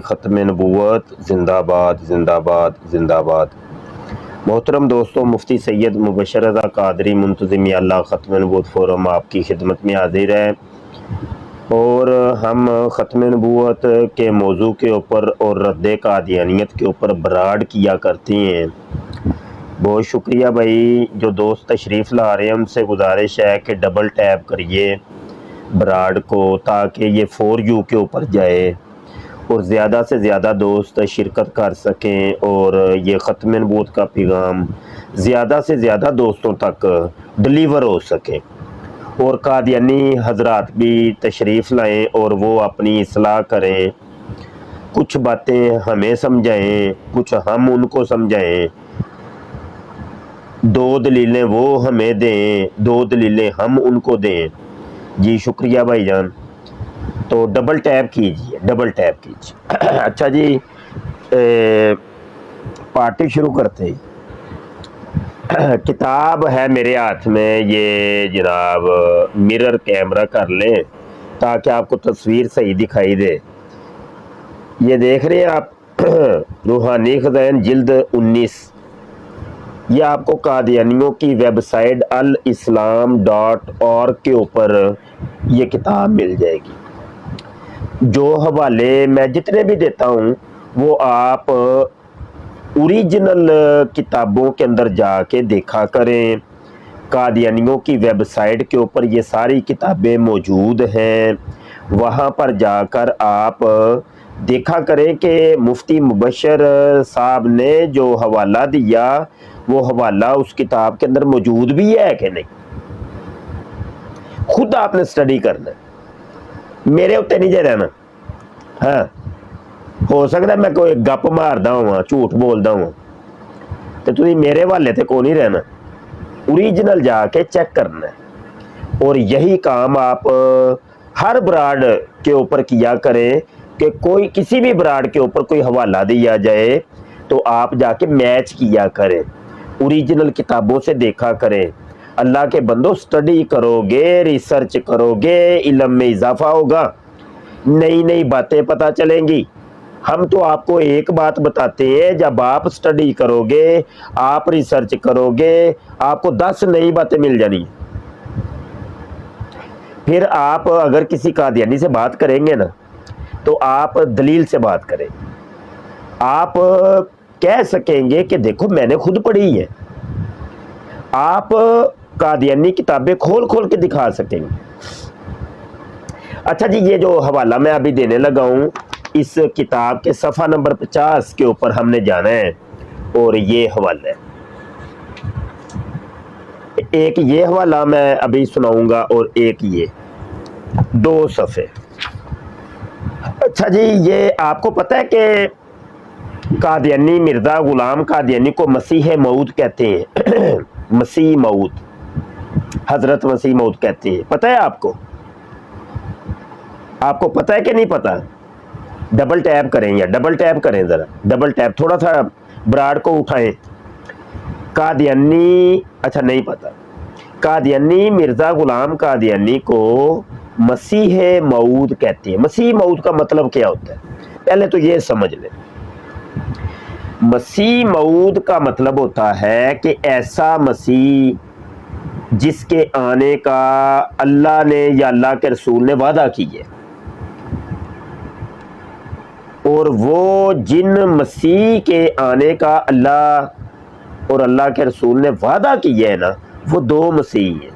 ختم نبوت زندہ باد زندہ باد زندہ باد۔ محترم دوستوں، مفتی سید مبشر رضا قادری منتظم اللہ ختم نبوت فورم آپ کی خدمت میں حاضر ہے، اور ہم ختم نبوت کے موضوع کے اوپر اور رد قادیانیت کے اوپر براڈ کیا کرتے ہیں۔ بہت شکریہ بھائی، جو دوست تشریف لا رہے ہیں ان سے گزارش ہے کہ ڈبل ٹیپ کریے براڈ کو تاکہ یہ فور یو کے اوپر جائے اور زیادہ سے زیادہ دوست شرکت کر سکیں اور یہ ختم نبوت کا پیغام زیادہ سے زیادہ دوستوں تک ڈلیور ہو سکے، اور قادیانی حضرات بھی تشریف لائیں اور وہ اپنی اصلاح کریں، کچھ باتیں ہمیں سمجھائیں، کچھ ہم ان کو سمجھائیں، دو دلیلیں وہ ہمیں دیں، دو دلیلیں ہم ان کو دیں۔ جی شکریہ بھائی جان، تو ڈبل ٹیپ کیجئے، ڈبل ٹیپ کیجئے۔ اچھا جی، پارٹی شروع کرتے ہیں۔ کتاب ہے میرے ہاتھ میں، یہ جناب مرر کیمرہ کر لیں تاکہ آپ کو تصویر صحیح دکھائی دے۔ یہ دیکھ رہے ہیں آپ، روحانی خزائن جلد 19، یہ آپ کو قادیانیوں کی ویب سائٹ الاسلام.org کے اوپر یہ کتاب مل جائے گی۔ جو حوالے میں جتنے بھی دیتا ہوں وہ آپ اوریجنل کتابوں کے اندر جا کے دیکھا کریں۔ قادیانیوں کی ویب سائٹ کے اوپر یہ ساری کتابیں موجود ہیں، وہاں پر جا کر آپ دیکھا کریں کہ مفتی مبشر صاحب نے جو حوالہ دیا وہ حوالہ اس کتاب کے اندر موجود بھی ہے کہ نہیں۔ خود آپ نے سٹڈی کرنا ہے، میرے اتنے نہیں جے رہنا۔ ہاں، ہو سکتا ہے میں کوئی گپ ماردا ہوا، جھوٹ بولدا ہوا، تو تھی میرے والے تے کو نہیں رہنا، اوریجنل جا کے چیک کرنا ہے۔ اور یہی کام آپ ہر براڈ کے اوپر کیا کریں کہ کوئی کسی بھی براڈ کے اوپر کوئی حوالہ دیا جائے تو آپ جا کے میچ کیا کریں، اوریجنل کتابوں سے دیکھا کریں۔ اللہ کے بندو، سٹڈی کرو گے، ریسرچ کرو گے، علم میں اضافہ ہوگا، نئی نئی باتیں پتہ چلیں گی۔ ہم تو آپ کو ایک بات بتاتے ہیں، جب آپ سٹڈی کرو گے، آپ ریسرچ کرو گے، آپ کو 10 نئی باتیں مل جانی۔ پھر آپ اگر کسی قادیانی سے بات کریں گے نا تو آپ دلیل سے بات کریں، آپ کہہ سکیں گے کہ دیکھو میں نے خود پڑھی ہے، آپ قادیانی کتابیں کھول کھول کے دکھا سکیں گے۔ اچھا جی، یہ جو حوالہ میں ابھی دینے لگا ہوں، اس کتاب کے صفحہ نمبر 50 کے اوپر ہم نے جانا ہے، اور یہ حوالہ ہے۔ ایک یہ حوالہ میں ابھی سناؤں گا اور ایک یہ، 2 صفحے۔ اچھا جی، یہ آپ کو پتہ ہے کہ قادیانی مرزا غلام قادیانی کو مسیح موعود کہتے ہیں۔ مسیح موعود، حضرت مسیح موعود کہتے ہیں، پتہ ہے آپ کو؟ آپ کو پتہ ہے کہ نہیں پتہ؟ ڈبل ٹیپ کریں، یا ڈبل ٹیپ کریں، ذرا ڈبل ٹیپ، تھوڑا سا براڈ کو اٹھائیں۔ قادیانی، اچھا نہیں پتہ، قادیانی مرزا غلام قادیانی کو مسیح موعود کہتے ہیں۔ مسیح موعود کا مطلب کیا ہوتا ہے؟ پہلے تو یہ سمجھ لیں، مسیح موعود کا مطلب ہوتا ہے کہ ایسا مسیح جس کے آنے کا اللہ نے یا اللہ کے رسول نے وعدہ کیا ہے، اور وہ جن مسیح کے آنے کا اللہ اور اللہ کے رسول نے وعدہ کیا ہے نا، وہ 2 مسیح ہیں،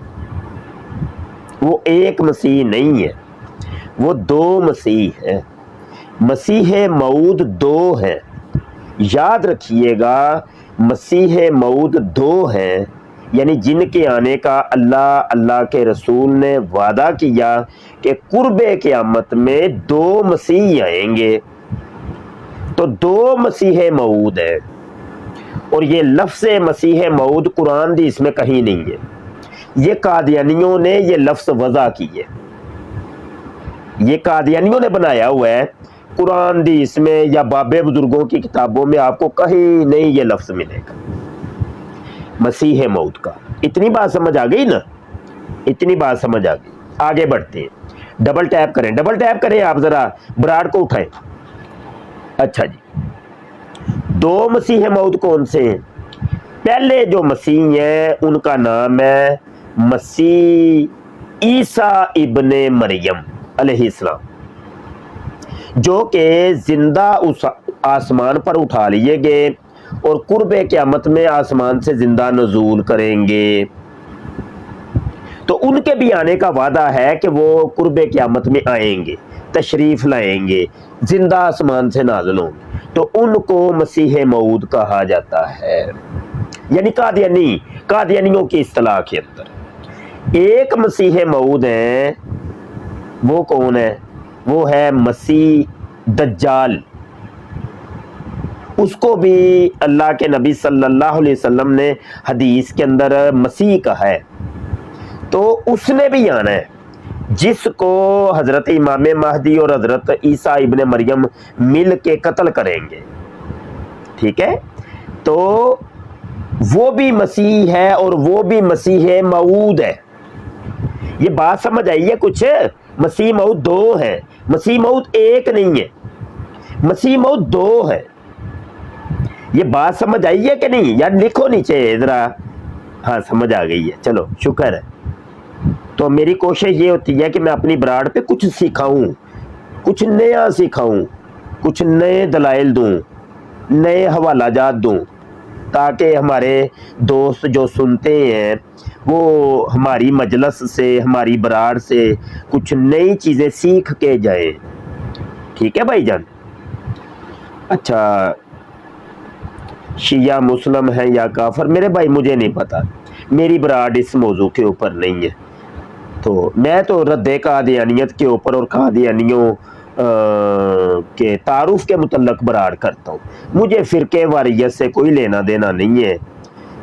وہ ایک مسیح نہیں ہے، وہ 2 مسیح ہیں۔ مسیح موعود 2 ہیں، یاد رکھیے گا، مسیح موعود 2 ہیں، یعنی جن کے آنے کا اللہ کے رسول نے وعدہ کیا کہ قرب قیامت میں 2 مسیح آئیں گے، تو 2 مسیح موعود ہیں۔ اور یہ لفظ مسیح موعود قرآن حدیث میں کہیں نہیں ہے، یہ قادیانیوں نے یہ لفظ وضع کی ہے، یہ قادیانیوں نے بنایا ہوا ہے۔ قرآن حدیث میں یا بابے بزرگوں کی کتابوں میں آپ کو کہیں نہیں یہ لفظ ملے گا مسیح موعود کا۔ اتنی بات سمجھ آ گئی نا، اتنی بات سمجھ آ گئی۔ آگے بڑھتے ہیں، ڈبل ٹیپ کریں، ڈبل ٹیپ کریں، آپ ذرا براڈ کو اٹھائیں۔ अच्छा जी, दो मसीह मौद कौन से हैं? पहले जो मसीह हैं उनका नाम है मसीह ईसा इब्ने मरियम अलैहिस्सलाम, जो कि जिंदा उस आसमान पर उठा लिए गए और कुर्बे क़यामत में आसमान से जिंदा नजूल करेंगे। तो उनके भी आने का वादा है कि वो कुर्बे क़यामत में आएंगे, तशरीफ लाएंगे, जिंदा आसमान से नाज़िल होंगे, तो उनको मसीह मऊद कहा जाता है। यानी कादियानियों की इस्तिलाह के अंदर एक मसीह मऊद है, वो कौन है? वो है मसीह दज्जाल। उसको भी अल्लाह के नबी सल्लल्लाहु अलैहि वसल्लम ने हदीस के अंदर मसीह कहा है। तो उसने भी आना है, जिसको हजरत इमाम महदी और हजरत ईसा इब्ने मरियम मिल के कत्ल करेंगे। ठीक है, तो वो भी मसीह है और वो भी मसीह मऊद है। ये बात समझ आई है कुछ? मसीह मऊद दो है, मसीह मऊद एक नहीं है, मसीह मऊद दो है। ये बात समझ आई है कि नहीं यार? लिखो नीचे जरा। हाँ, समझ आ गई है, चलो शुक्र है। तो मेरी कोशिश ये होती है कि मैं अपनी ब्राड पे कुछ सिखाऊं, कुछ नया सिखाऊं, कुछ नए दलाइल दूं, नए हवालाजात दूं, ताकि हमारे दोस्त जो सुनते हैं वो हमारी मजलस से, हमारी ब्राड से कुछ नई चीज़ें सीख के जाए। ठीक है भाईजान? अच्छा, शिया मुस्लिम है या काफर? मेरे भाई मुझे नहीं पता, मेरी ब्राड इस मौजू के ऊपर नहीं है। तो मैं तो रद्द कादियानियत के ऊपर और कादियानियों के तारुफ के मुतल्लक बराड़ करता हूँ। मुझे फ़िरके वारियत से कोई लेना देना नहीं है,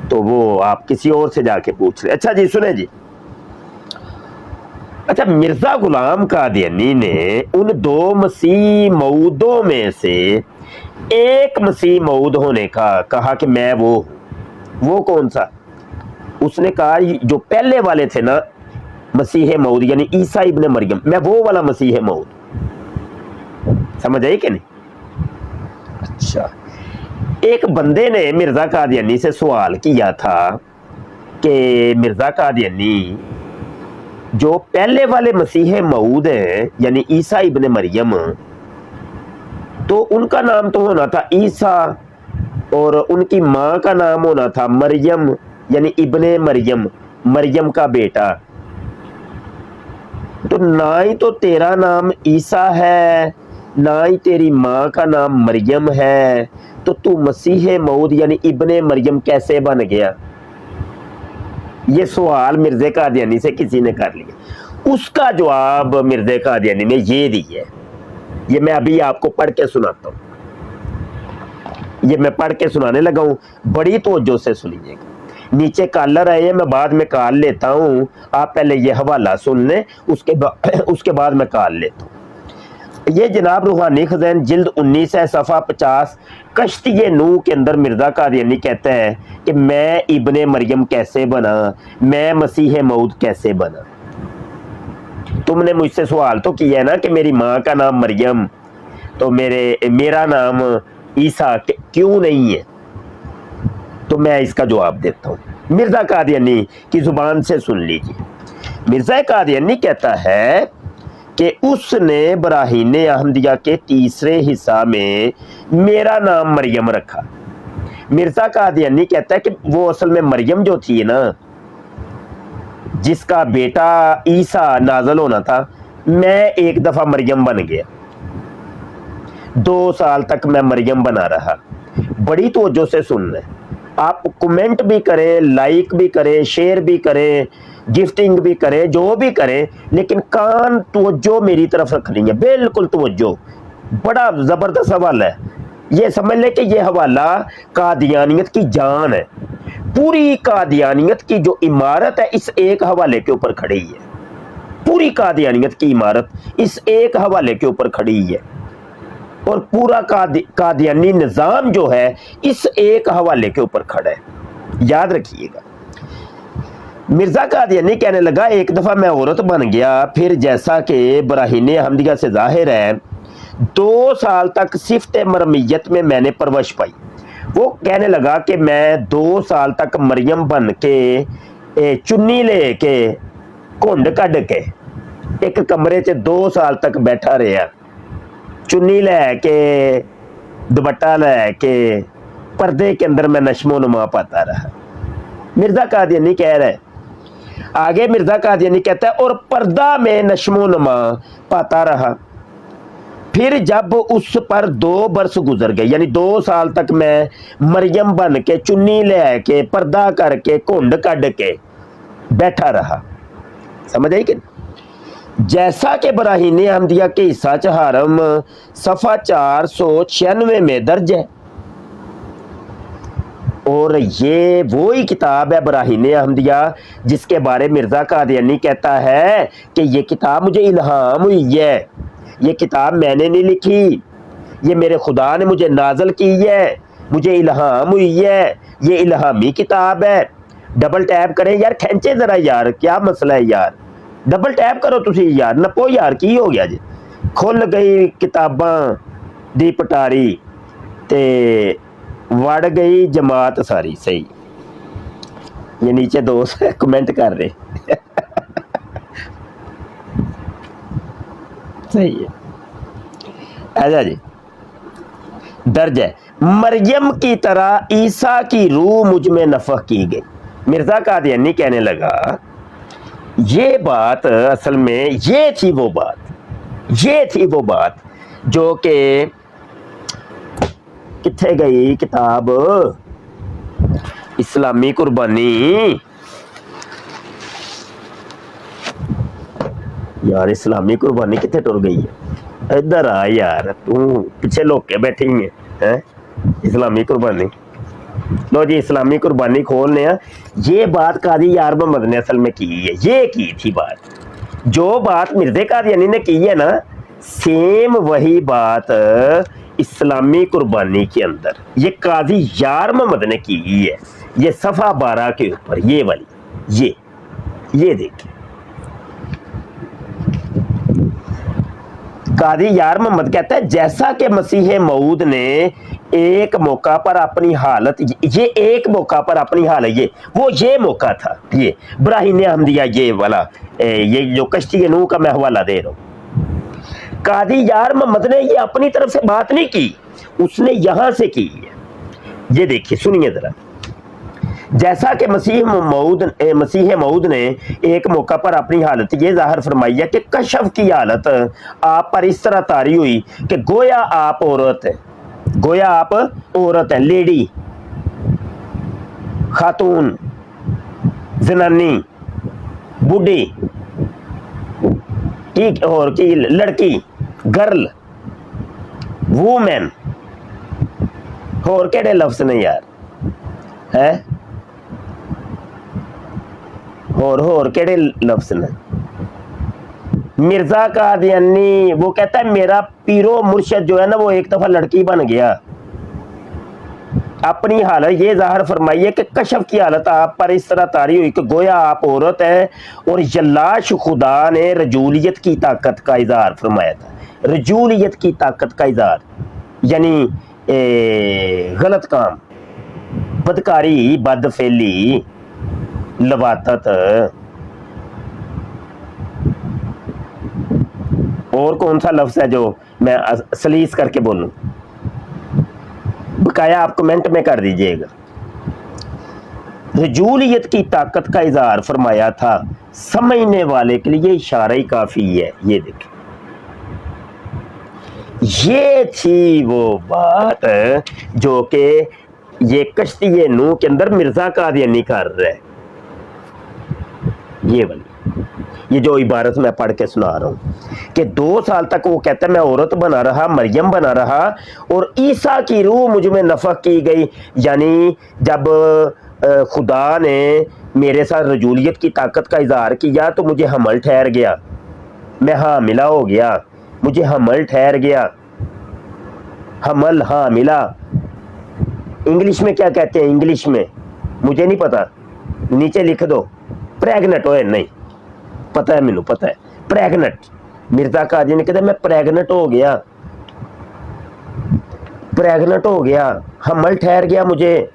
तो वो आप किसी और से जाके पूछ लें। अच्छा जी, सुने जी। अच्छा, मिर्ज़ा गुलाम कादियानी ने उन दो मसीह मऊदों में से एक मसीह मऊद होने का कहा कि मैं वो कौन सा? उसने कहा जो पहले वाले थे ना मसीह मऊद, यानी ईसा इब्ने मरियम, मैं वो वाला मसीह मऊद। समझ आई कि नहीं? अच्छा, एक बंदे ने मिर्ज़ा कादियानी से सवाल किया था कि मिर्ज़ा कादियानी, जो पहले वाले मसीह मऊद हैं यानी ईसा इब्ने मरियम, तो उनका नाम तो होना था ईसा और उनकी माँ का नाम होना था मरियम यानी इब्ने मरियम, मरियम का बेटा। तो ना ही तो तेरा नाम ईसा है, ना ही तेरी माँ का नाम मरियम है, तो तू मसीह मऊद यानी इब्ने मरियम कैसे बन गया? ये सवाल मिर्ज़ा कादियानी से किसी ने कर लिया। उसका जवाब मिर्ज़ा कादियानी ने ये दिया है, ये मैं अभी आपको पढ़ के सुनाता हूँ। ये मैं पढ़ के सुनाने लगा हूँ, बड़ी तवज्जो से सुनिएगा। नीचे कॉलर आए हैं, मैं बाद में कॉल लेता हूँ, आप पहले ये हवाला सुन लें, उसके बाद मैं कॉल लेता हूँ। ये जनाब रूहानी खज़ाइन जिल्द 19 है, सफ़ा 50, कश्ती नूह के अंदर मिर्ज़ा कादियानी कहता है कि मैं इब्ने मरियम कैसे बना, मैं मसीह मऊद कैसे बना। तुमने मुझसे सवाल तो किया है ना कि मेरी माँ का नाम मरियम, तो मेरा नाम ईसा क्यों नहीं है? तो मैं इसका जवाब देता हूँ, मिर्ज़ा कादियानी की ज़ुबान से सुन लीजिए। मिर्ज़ा कादियानी कहता है कि उसने बराहीन अहमदिया के तीसरे हिस्सा में मेरा नाम मरियम रखा। मिर्ज़ा कादियानी कहता है कि वो असल में मरियम जो थी ना, जिसका बेटा ईसा नाज़िल होना था, मैं एक दफ़ा मरियम बन गया, 2 साल तक मैं मरियम बना रहा। बड़ी तवज्जो से सुन लें, आप कमेंट भी करें, लाइक भी करें, शेयर भी करें, गिफ्टिंग भी करें, जो भी करें, लेकिन कान तवज्जो मेरी तरफ रखनी है, बिल्कुल तवज्जो। बड़ा ज़बरदस्त हवाला है, ये समझ लें कि ये हवाला कादियानियत की जान है। पूरी कादियानियत की जो इमारत है इस एक हवाले के ऊपर खड़ी है। पूरी कादियानियत की इमारत इस एक हवाले के ऊपर खड़ी है, और पूरा कादियानी निज़ाम जो है इस एक हवाले के ऊपर खड़ा है। याद रखिएगा। मिर्ज़ा कादियानी कहने लगा, एक दफ़ा मैं औरत बन गया, फिर जैसा कि बराहीन अहमदिया से ज़ाहिर है, 2 साल तक सिफ्त मरमियत में मैंने परवश पाई। वो कहने लगा कि मैं 2 साल तक मरियम बन के चुन्नी ले के घुंड कढ़ के एक कमरे च 2 साल तक बैठा रहा, चुन्नी लैके दुपट्टा लैके पर्दे के अंदर मैं नशमो नुमा पाता रहा। मिर्जा कादियानी कह रहा है, आगे मिर्जा कादियानी कहता है, और पर्दा में नशमो नुमा पाता रहा। फिर जब उस पर 2 बरस गुजर गए, यानी 2 साल तक मैं मरियम बन के चुन्नी लैके पर्दा करके घुंड कढ़ के बैठा रहा। समझ आई कि जैसा कि बराहीन अहमदिया के हिस्सा चहारम सफ़ा 496 में दर्ज है। और ये वही किताब है बराहीन अहमदिया जिसके बारे मिर्ज़ा कादियानी कहता है कि ये किताब मुझे इल्हाम हुई है, ये किताब मैंने नहीं लिखी, ये मेरे खुदा ने मुझे नाजल की है, मुझे इल्हाम हुई है, ये इल्हामी किताब है। डबल टैप करें यार, खींचे ज़रा यार, क्या मसला है यार, डबल टैप करो तुसी यार, नपो यार, की हो गया जी। खुल गई किताबां दी पटारी ते वड़ गई जमात सारी। सही, ये नीचे दोस्त कमेंट कर रहे सही है। ऐसा जी दर्ज है, मरियम की तरह ईसा की रूह मुझ में नफख की गई। मिर्जा कादियानी कहने लगा ये बात असल में ये थी वो बात जो कि किथे गई किताब इस्लामी कुर्बानी। यार इस्लामी कुर्बानी किथे टुर गई है, इधर आ यार, तू पीछे लोग के बैठी है इस्लामी कुर्बानी। लो जी इस्लामी कुर्बानी खोलने हैं। ये बात कादी यार मोहम्मद ने असल में की है, ये की थी बात, जो बात मिर्ज़ा कादियानी ने की है ना, सेम वही बात इस्लामी कुर्बानी के अंदर ये काजी यार मोहम्मद ने की है। ये सफ़ा 12 के ऊपर ये वाली, ये देखिए, कादी यार मोहम्मद कहता है जैसा कि मसीह मऊद ने एक मौका पर अपनी हालत, ये एक मौका पर अपनी हालत, ये मौका था, ये बराहीन अहमदिया ये वाला, ये जो कश्ती नूह का मैं हवाला दे रहा हूँ। कादी यार मोहम्मद ने ये अपनी तरफ से बात नहीं की, उसने यहां से की है। ये देखिए सुनिए जरा, जैसा कि मसीह मऊद ने एक मौका पर अपनी हालत ये जाहिर फरमाई है कि कशफ की हालत आप पर इस तरह तारी हुई कि गोया आप औरत है, लेडी, खातून, जनानी, बुढ़ी, ठीक, और की लड़की, गर्ल, वूमेन, और केड़े लफ्ज ने यार है, और केड़े लफ्ज ने। मिर्जा कादियानी वो कहता है मेरा पीरो मुर्शद जो है ना वो एक दफा लड़की बन गया। अपनी हालत ये जाहिर फरमाई है कि कशफ की हालत आप पर इस तरह तारी हुई कि गोया आप औरत है, और यल्लाश खुदा ने रजूलियत की ताकत का इजहार फरमाया था। रजूलियत की ताकत का इजहार यानी गलत काम, बदकारी, बदफेली, लवातत, और कौन सा लफ्ज है जो मैं सलीस करके बोलूं, बकाया आप कमेंट में कर दीजिएगा। रजूलियत की ताकत का इजहार फरमाया था, समझने वाले के लिए इशारा ही काफी है। ये देखिए, ये थी वो बात जो कि ये कश्ती नूह के अंदर मिर्जा कादियानी कर रहा है। ये वाली, ये जो इबारत मैं पढ़ के सुना रहा हूं कि 2 साल तक वो कहता है मैं औरत बना रहा, मरियम बना रहा, और ईसा की रूह मुझ में नफख की गई। यानी जब खुदा ने मेरे साथ रजूलियत की ताकत का इजहार किया तो मुझे हमल ठहर गया, मैं हामिला हो गया, मुझे हमल ठहर गया। हमल हामिला इंग्लिश में क्या कहते हैं, इंग्लिश में मुझे नहीं पता, नीचे लिख दो। प्रेगनेंट हो, नहीं पता है, मैनू पता है, प्रेगनेंट। मिर्जा काजी ने कहते मैं प्रेगनेंट हो गया, प्रेग्नेंट हो गया, हमल ठहर गया मुझे।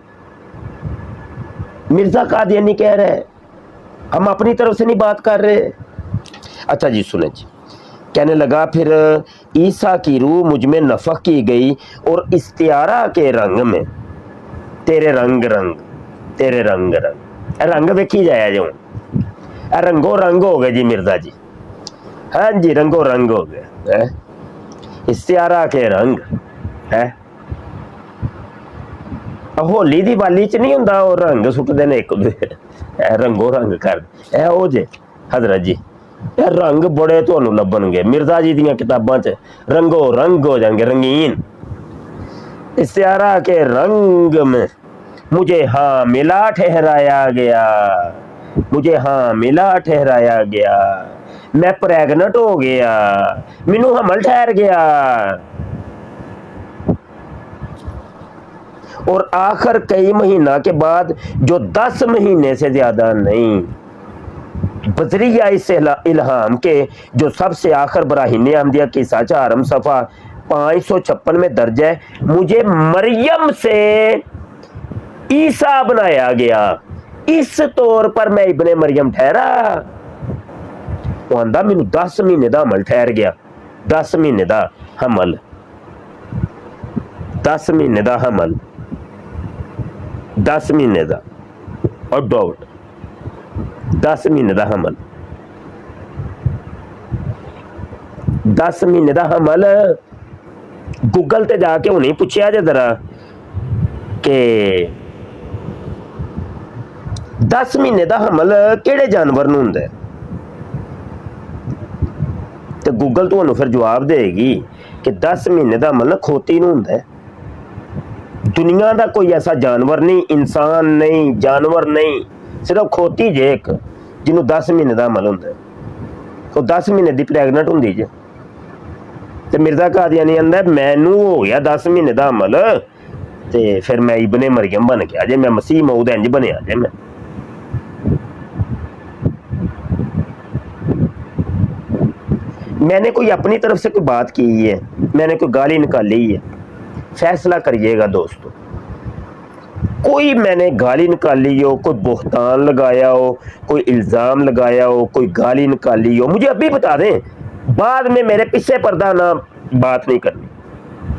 मिर्जा कादियानी कह रहे हैं, हम अपनी तरफ से नहीं बात कर रहे। अच्छा जी सुने जी, कहने लगा फिर ईसा की रूह मुझ में नफख की गई और इस्तियारा के रंग में तेरे रंग रंग तेरे रंग रंग रंग वेखी जाया जो रंगो रंग हो गए जी मिर्जा जी। हाँ जी रंगो रंग हो गए, इस्तियारा के रंग है। होली दिवाली च नहीं हुंदा वो रंग सुटदे ने एक रंगो रंग कर ओ जे हजरत जी रंग बड़े तुहानू लभणगे मिर्जा जी दीयां किताबां च रंगो रंग हो जाएंगे रंगीन। इस्तियारा के रंग में मुझे हाँ मिला ठहराया गया, मुझे हाँ मिला ठहराया गया, मैं प्रेग्नेंट हो गया, मैनू हमल ठहर गया। और आखिर कई महीना के बाद जो 10 महीने से ज्यादा नहीं, बजरिया इस इल्हाम के जो सबसे आखिर बराहीने अहमदिया की साचा आरम सफ़ा 556 में दर्ज है, मुझे मरियम से ईसा बनाया गया, इस तौर पर मैं इब्ने मरियम ठहरा। वो आंदा मैनू 10 महीने का हमल ठहर गया, 10 महीने का हमल, 10 महीने का हमल, 10 महीने का और डाउट 10 महीने का हमल, 10 महीने का हमल। गूगल ते जाके उन्हें पूछया जे जरा कि 10 महीने का हमल किहड़े जानवर नूं हुंदा है, तो गूगल तुहानूं फिर जवाब देगी कि 10 महीने का हमल खोती नूं हुंदा है। दुनिया का कोई ऐसा जानवर नहीं, इंसान नहीं, जानवर नहीं, सिर्फ खोती जे एक जिन्हों 10 महीने का हमल हुंदा है, वो 10 महीने की प्रैगनेंट हुंदी जे। ते मिर्जा कादियानी आंदा मैनू हो गया 10 महीने का हमल ते फिर मैं इब्ने मरियम बन गया जे, मैं मसीह मऊद इंज बनया जे। मैंने कोई अपनी तरफ से कोई बात की है, मैंने कोई गाली निकाली है, फैसला करिएगा दोस्तों। कोई मैंने गाली निकाली हो, कोई बोहतान लगाया हो, कोई इल्ज़ाम लगाया हो, कोई गाली निकाली हो, मुझे अभी बता दें, बाद में मेरे पीछे पर्दा ना बात नहीं करनी,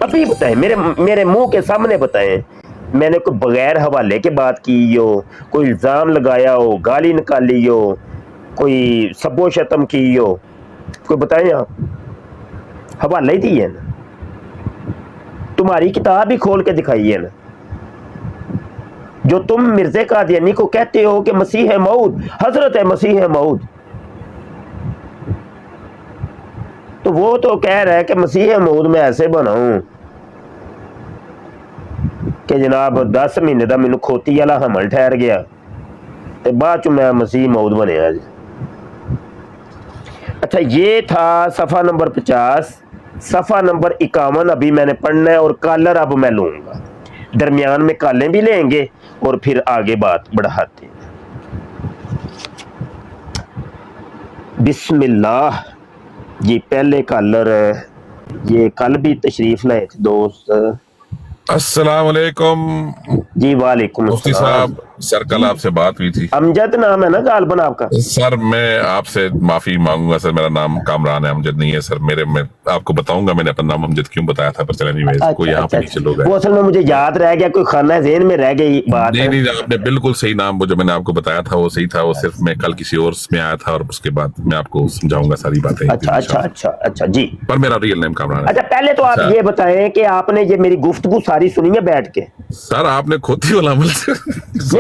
अभी बताएं, मेरे मुंह के सामने बताएं। मैंने कोई बगैर हवाले के बात की हो, कोई इल्ज़ाम लगाया हो, गाली निकाली हो, कोई सब्बो शतम की हो, कोई बताएं आप, हवाला ही दिए ना, तुम्हारी किताब ही खोल के दिखाइए ना। जो तुम मिर्ज़े कादियानी को कहते हो कि मसीह मऊद हजरत है, मसीह मऊद, तो वो तो कह रहा है कि मसीह मऊद में ऐसे बनाऊं कि जनाब 10 महीने का मैनू खोती वाला हमल ठहर गया तो बाद च मैं मसीह मऊद बनया जी। अच्छा ये था सफ़ा नंबर 50। सफ़ा नंबर 51 अभी मैंने पढ़ना है और कॉलर अब मैं लूँगा, दरमियान में कॉलें भी लेंगे और फिर आगे बात बढ़ाते हैं। बिस्मिल्लाह। ये पहले कॉलर, ये कल भी तशरीफ लाए थे दोस्त। अस्सलाम वालेकुम जी वालेकुम मुफ्ती अस्सलाम। साहब। सर कल आपसे बात हुई थी। अमजद नाम है ना गालबन आपका? सर मैं आपसे माफी मांगूंगा सर, मेरा नाम कामरान है, अमजद नहीं है सर। मैं आपको बताऊंगा मैंने अपना नाम अमजद क्यों बताया था, पर चले नहीं अच्छा, कोई यहाँ पे नीचे लोग हैं। वो असल में मुझे याद रह गया, कोई खाना ज़हन में रह गई बात। नहीं आपने बिल्कुल सही नाम, वो जो मैंने आपको बताया था वो सही था, वो सिर्फ मैं कल किसी और में आया था और उसके बाद मैं आपको समझाऊंगा सारी बातें। अच्छा जी, पर मेरा रियल नेम कामरान है। अच्छा पहले तो आप ये बताएं कि आपने ये मेरी गुफ्तगू सारी सुनी है बैठ के? सर आपने खोती वाला अमल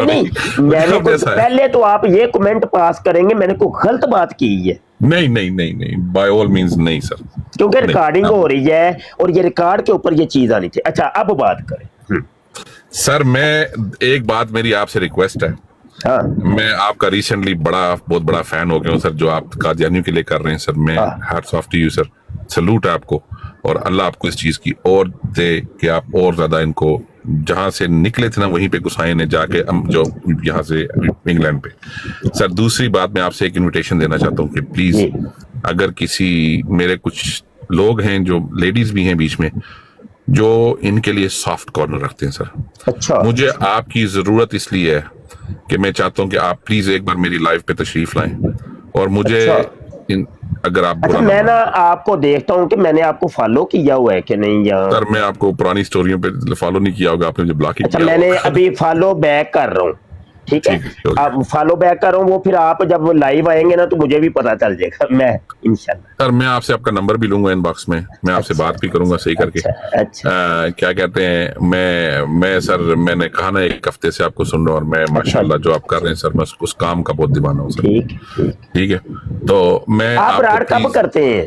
नहीं मैंने पहले तो आप ये कमेंट पास करेंगे मैंने कोई गलत बात की है? नहीं बाय ऑल मींस नहीं सर, क्योंकि रिकॉर्डिंग हो रही है और ये रिकॉर्ड के ऊपर ये चीज आनी चाहिए। अच्छा अब बात करें। सर मैं एक बात मेरी आपसे रिक्वेस्ट है। हाँ। मैं आपका रिसेंटली बहुत बड़ा फैन हो गया हूँ सर, जो आप कादियानियों के लिए कर रहे हैं सर। मैं hats off to you sir, salute है आपको, और अल्लाह आपको इस चीज की और दे कि आप और ज्यादा इनको जहां से निकले थे ना वहीं पे घुसाए ने जाके, जो यहाँ से इंग्लैंड पे। सर दूसरी बात मैं आपसे एक इनविटेशन देना चाहता हूँ कि प्लीज अगर किसी मेरे कुछ लोग हैं जो लेडीज भी हैं बीच में, جو ان کے لیے سافٹ کارنر رکھتے ہیں سر. اچھا مجھے آپ کی ضرورت اس لیے ہے کہ میں چاہتا ہوں کہ آپ پلیز ایک بار میری لائف پہ تشریف لائیں, اور مجھے اچھا اگر آپ اچھا برا نہ میں نا مانیں آپ کو دیکھتا ہوں کہ میں نے آپ کو فالو کیا ہوا ہے کہ نہیں یہاں. سر, میں آپ کو پرانی سٹوریوں پہ فالو نہیں کیا ہوگا, آپ نے مجھے بلاک ہی اچھا کیا میں نے ہوگا. ابھی فالو بیک کر رہا ہوں, ٹھیک ہے, ٹھیک ہے, اب فالو بیک کر رہا ہوں, وہ پھر آپ جب لائیو آئیں گے نا تو مجھے بھی پتا چل جائے گا, میں انشاءاللہ. سر میں آپ سے آپ کا نمبر بھی لوں گا ان باکس میں آپ سے اچھا بات بھی کروں گا صحیح کر کے. اچھا کیا کہتے ہیں, میں سر میں نے کہا نا ایک ہفتے سے آپ کو سن رہا ہوں, اور میں اچھا ماشاءاللہ جو آپ کر رہے ہیں سر, میں اس کام کا بہت دیوانہ ہوں سر. ٹھیک ٹھیک. ٹھیک ہے, تو میں آپ آپ کو راڈ کب پلیز کرتے ہیں؟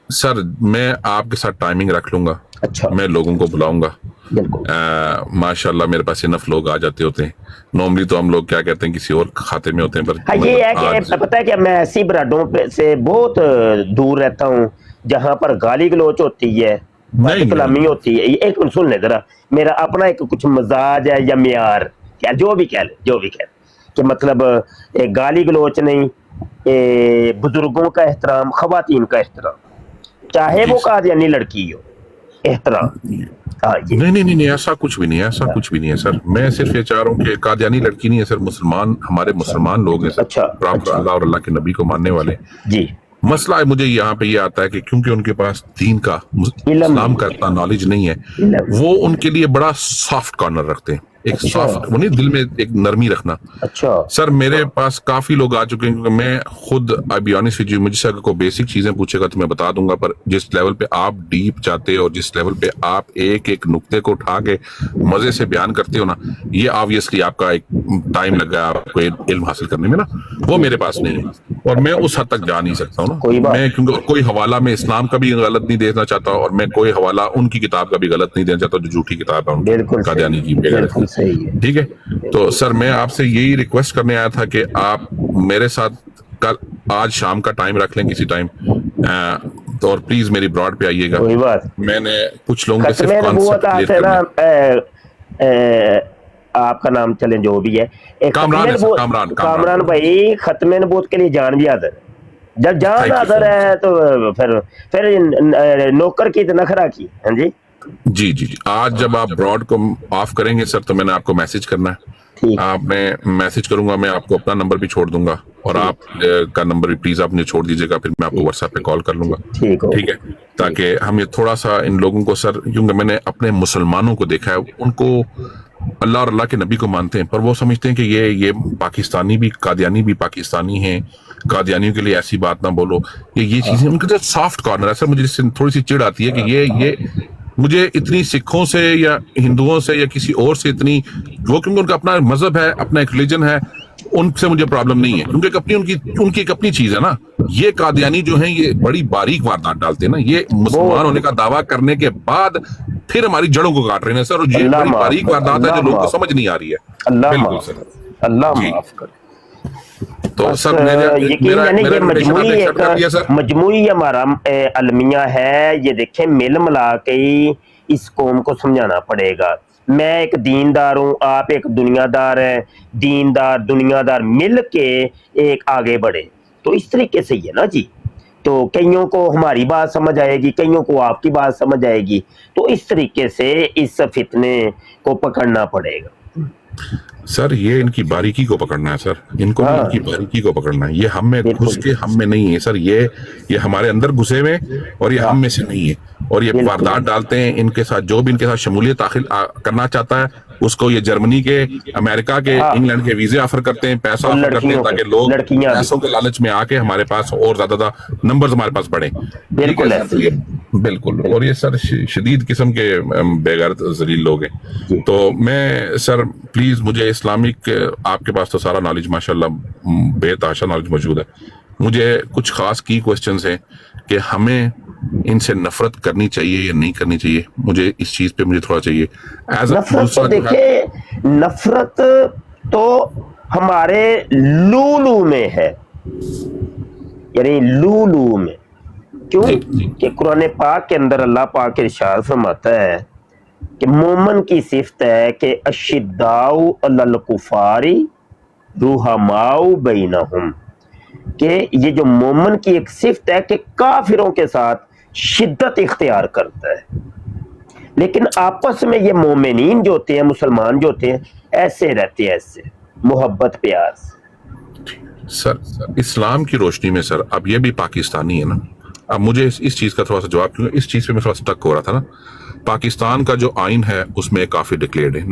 سر, میں آپ کے ساتھ ٹائمنگ رکھ لوں گا, اچھا میں لوگوں کو بلاؤں گا. بالکل ماشاء اللہ میرے پاس انف لوگ آ جاتے ہوتے ہیں. نارملی تو ہم لوگ کیا کہتے ہیں کسی اور کھاتے میں ہوتے ہیں, ہاں پر یہ ہے مطلب آج کہ پتہ ہے کہ میں ایسی براڈوں سے بہت دور رہتا ہوں جہاں پر گالی گلوچ ہوتی ہے, بد نہیں کلامی نہیں ہوتی ہے. ایک منٹ سن لیں ذرا, میرا اپنا ایک کچھ مزاج ہے یا معیار, کیا جو بھی کہہ لیں کہ مطلب گالی گلوچ نہیں, بزرگوں کا احترام, خواتین کا احترام, چاہے جی وہ سر, قادیانی لڑکی ہو, احترام. ہاں یہ نہیں, ایسا کچھ بھی نہیں ہے, ایسا کچھ بھی نہیں ہے سر. میں صرف یہ چاہ رہا ہوں کہ قادیانی لڑکی نہیں ہے سر, مسلمان, ہمارے اچھا مسلمان لوگ ہیں سر, اچھا پراپر اچھا اللہ اور اللہ کے نبی کو ماننے والے. جی مسئلہ مجھے یہاں پہ یہ آتا ہے کہ کیونکہ ان کے پاس دین کا, علم اسلام کا نہیں اتنا نالج نہیں ہے, علم وہ ان کے لیے بڑا سافٹ کارنر رکھتے ہیں. ایک اچھا سافٹ, وہ نہیں دل میں ایک نرمی رکھنا. اچھا سر میرے پاس کافی لوگ آ چکے ہیں, کیونکہ میں خود آئی بی آنیسٹ وتھ یو, مجھ سے اگر کوئی بیسک چیزیں پوچھے گا تو میں بتا دوں گا, پر جس لیول پہ آپ ڈیپ جاتے ہو اور جس لیول پہ آپ ایک ایک نقطے کو اٹھا کے مزے سے بیان کرتے ہو نا, یہ آبویسلی آپ کا ایک ٹائم لگا آپ کو علم حاصل کرنے میں نا, وہ میرے پاس نہیں ہے, اور میں اس حد تک جا نہیں سکتا ہوں نا. کوئی بات میں کیونکہ کوئی حوالہ میں اسلام کا بھی غلط نہیں دینا چاہتا, اور میں کوئی حوالہ ان کی کتاب کا بھی غلط نہیں دینا چاہتا جو جھوٹی کتاب ہے ان کی, بالکل قادیانی کی, صحیح بے غیرت کی. بالکل صحیح ہے. ٹھیک ہے, تو سر میں آپ سے یہی ریکویسٹ کرنے آیا تھا کہ آپ میرے ساتھ کل آج شام کا ٹائم رکھ لیں کسی ٹائم, تو اور پلیز میری براڈ پہ آئیے گا. کوئی بات میں نے کچھ لوگوں کے ختم صرف نبوت کانسیپٹ کلیئر سے نا, کرنے. آپ کا نام چلیں جو بھی ہے, ایک ختم کامران ہے سر, نبوت, کامران کامران بھائی ختم نبوت کے لیے جان بھی حاضر ہے. جب جان تھینک یو سو حاضر مچ. ہے تو پھر نوکر کی تو نخرا کی. ہاں جی جی, آج جب آپ براڈ کو آف کریں گے سر, تو میں نے آپ کو میسج کرنا ہے, ٹھیک آپ میں میسج کروں گا, میں آپ کو اپنا نمبر بھی چھوڑ دوں گا, اور ٹھیک آپ کا نمبر بھی پلیز آپ مجھے چھوڑ دیجیے گا, پھر میں آپ کو ٹھیک واٹس ایپ پہ کال کر لوں گا. ٹھیک ہو ٹھیک ہے, ٹھیک. تاکہ ہم یہ تھوڑا سا ان لوگوں کو سر, کیونکہ میں نے اپنے مسلمانوں کو دیکھا ہے, ان کو اللہ اور اللہ کے نبی کو مانتے ہیں, پر وہ سمجھتے ہیں کہ یہ پاکستانی بھی, قادیانی بھی پاکستانی ہیں, قادیانیوں کے لیے ایسی بات نہ بولو, یہ چیزیں ان کا سافٹ کارنر ہے سر. مجھے اس سے تھوڑی سی چڑ آتی ہے کہ یہ مجھے اتنی سکھوں سے یا ہندوؤں سے یا کسی اور سے اتنی, وہ کیونکہ ان کا اپنا مذہب ہے, اپنا ایک ریلیجن ہے, ان سے مجھے پرابلم نہیں ہے, کیونکہ ان کی ایک اپنی چیز ہے نا. یہ قادیانی جو ہیں یہ بڑی باریک واردات ڈالتے ہیں نا, یہ مسلمان ہونے کا دعویٰ کرنے کے بعد پھر ہماری جڑوں کو کاٹ رہے ہیں سر, اور یہ اللہ بڑی معاف باریک کر, واردات ہے اللہ جو لوگوں کو معاف سمجھ کر, نہیں آ رہی ہے. اللہ بالکل معاف سر. کر, اللہ جی, معاف کر. تو بس سر یقین ہے میرا یہ انویٹیشن آپ مجموعی نے ایکسپٹ ایک کر لیا سر. مجموعی ہمارا المیہ ہے. یہ دیکھیں مل ملا کے ہی اس قوم کو سمجھانا پڑے گا. میں ایک دیندار ہوں, آپ ایک دنیا دار ہیں, دیندار دنیا دار مل کے ایک آگے بڑھے, تو اس طریقے سے ہی ہے نا جی. تو کئیوں کو ہماری بات سمجھ آئے گی, کئیوں کو آپ کی بات سمجھ آئے گی, تو اس طریقے سے اس فتنے کو پکڑنا پڑے گا. سر یہ ان کی باریکی کو پکڑنا ہے سر, ان کو نہیں, ان ہاں کی باریکی کو پکڑنا ہے. یہ ہم میں گھس بالکل کے ہم میں نہیں ہے سر, یہ ہمارے اندر گھسے ہوئے, اور یہ ہاں ہم میں سے نہیں ہے, اور یہ بالکل واردات ڈالتے ہیں. ان کے ساتھ جو بھی ان کے ساتھ شمولیت داخل کرنا چاہتا ہے, اس کو یہ جرمنی کے, امریکہ کے, ہاں انگلینڈ کے ویزے آفر کرتے ہیں, پیسہ اور آفر کرتے ہیں, لڑکیوں کے, تاکہ لوگ لڑکیاں بھی پیسوں کے لالچ میں آ کے ہمارے پاس اور زیادہ نمبرز ہمارے پاس بڑھیں. ٹھیک ہے بالکل سر, ایسے تو یہ بالکل, اور یہ سر شدید قسم کے بے غیرت ذلیل لوگ ہیں. جی. تو میں سر پلیز, مجھے اسلامک, آپ کے پاس تو سارا نالج ماشاءاللہ بے تحاشا نالج موجود ہے, مجھے کچھ خاص کی کوسچنز ہیں کہ ہمیں ان سے نفرت کرنی چاہیے یا نہیں کرنی چاہیے. مجھے اس چیز پہ مجھے تھوڑا چاہیے. نفرت تو دوسرا جو ہے, دیکھیں, نفرت تو ہمارے لولو میں ہے, یعنی لولو میں. کیوں جی کہ قرآن پاک کے اندر اللہ پاک ارشاد فرماتا ہے کہ مومن کی صفت ہے کہ اشداء علی الکفار رحماء بینہم, کہ یہ جو مومن کی ایک صفت ہے کہ کافروں کے ساتھ شدت اختیار کرتا ہے. لیکن آپس میں یہ مومنین جو ہوتے ہیں, مسلمان جو ہوتے ہیں, ایسے رہتے ہیں, ایسے محبت پیار سے. سر اسلام کی روشنی میں سر اب یہ بھی پاکستانی ہے نا. اب مجھے اس چیز کا تھوڑا سا جواب, کیونکہ اس چیز پہ میں تھوڑا سا ٹک ہو رہا تھا نا. پاکستان کا جو آئین ہے اس میں کافی ڈکلیئرڈ ہے.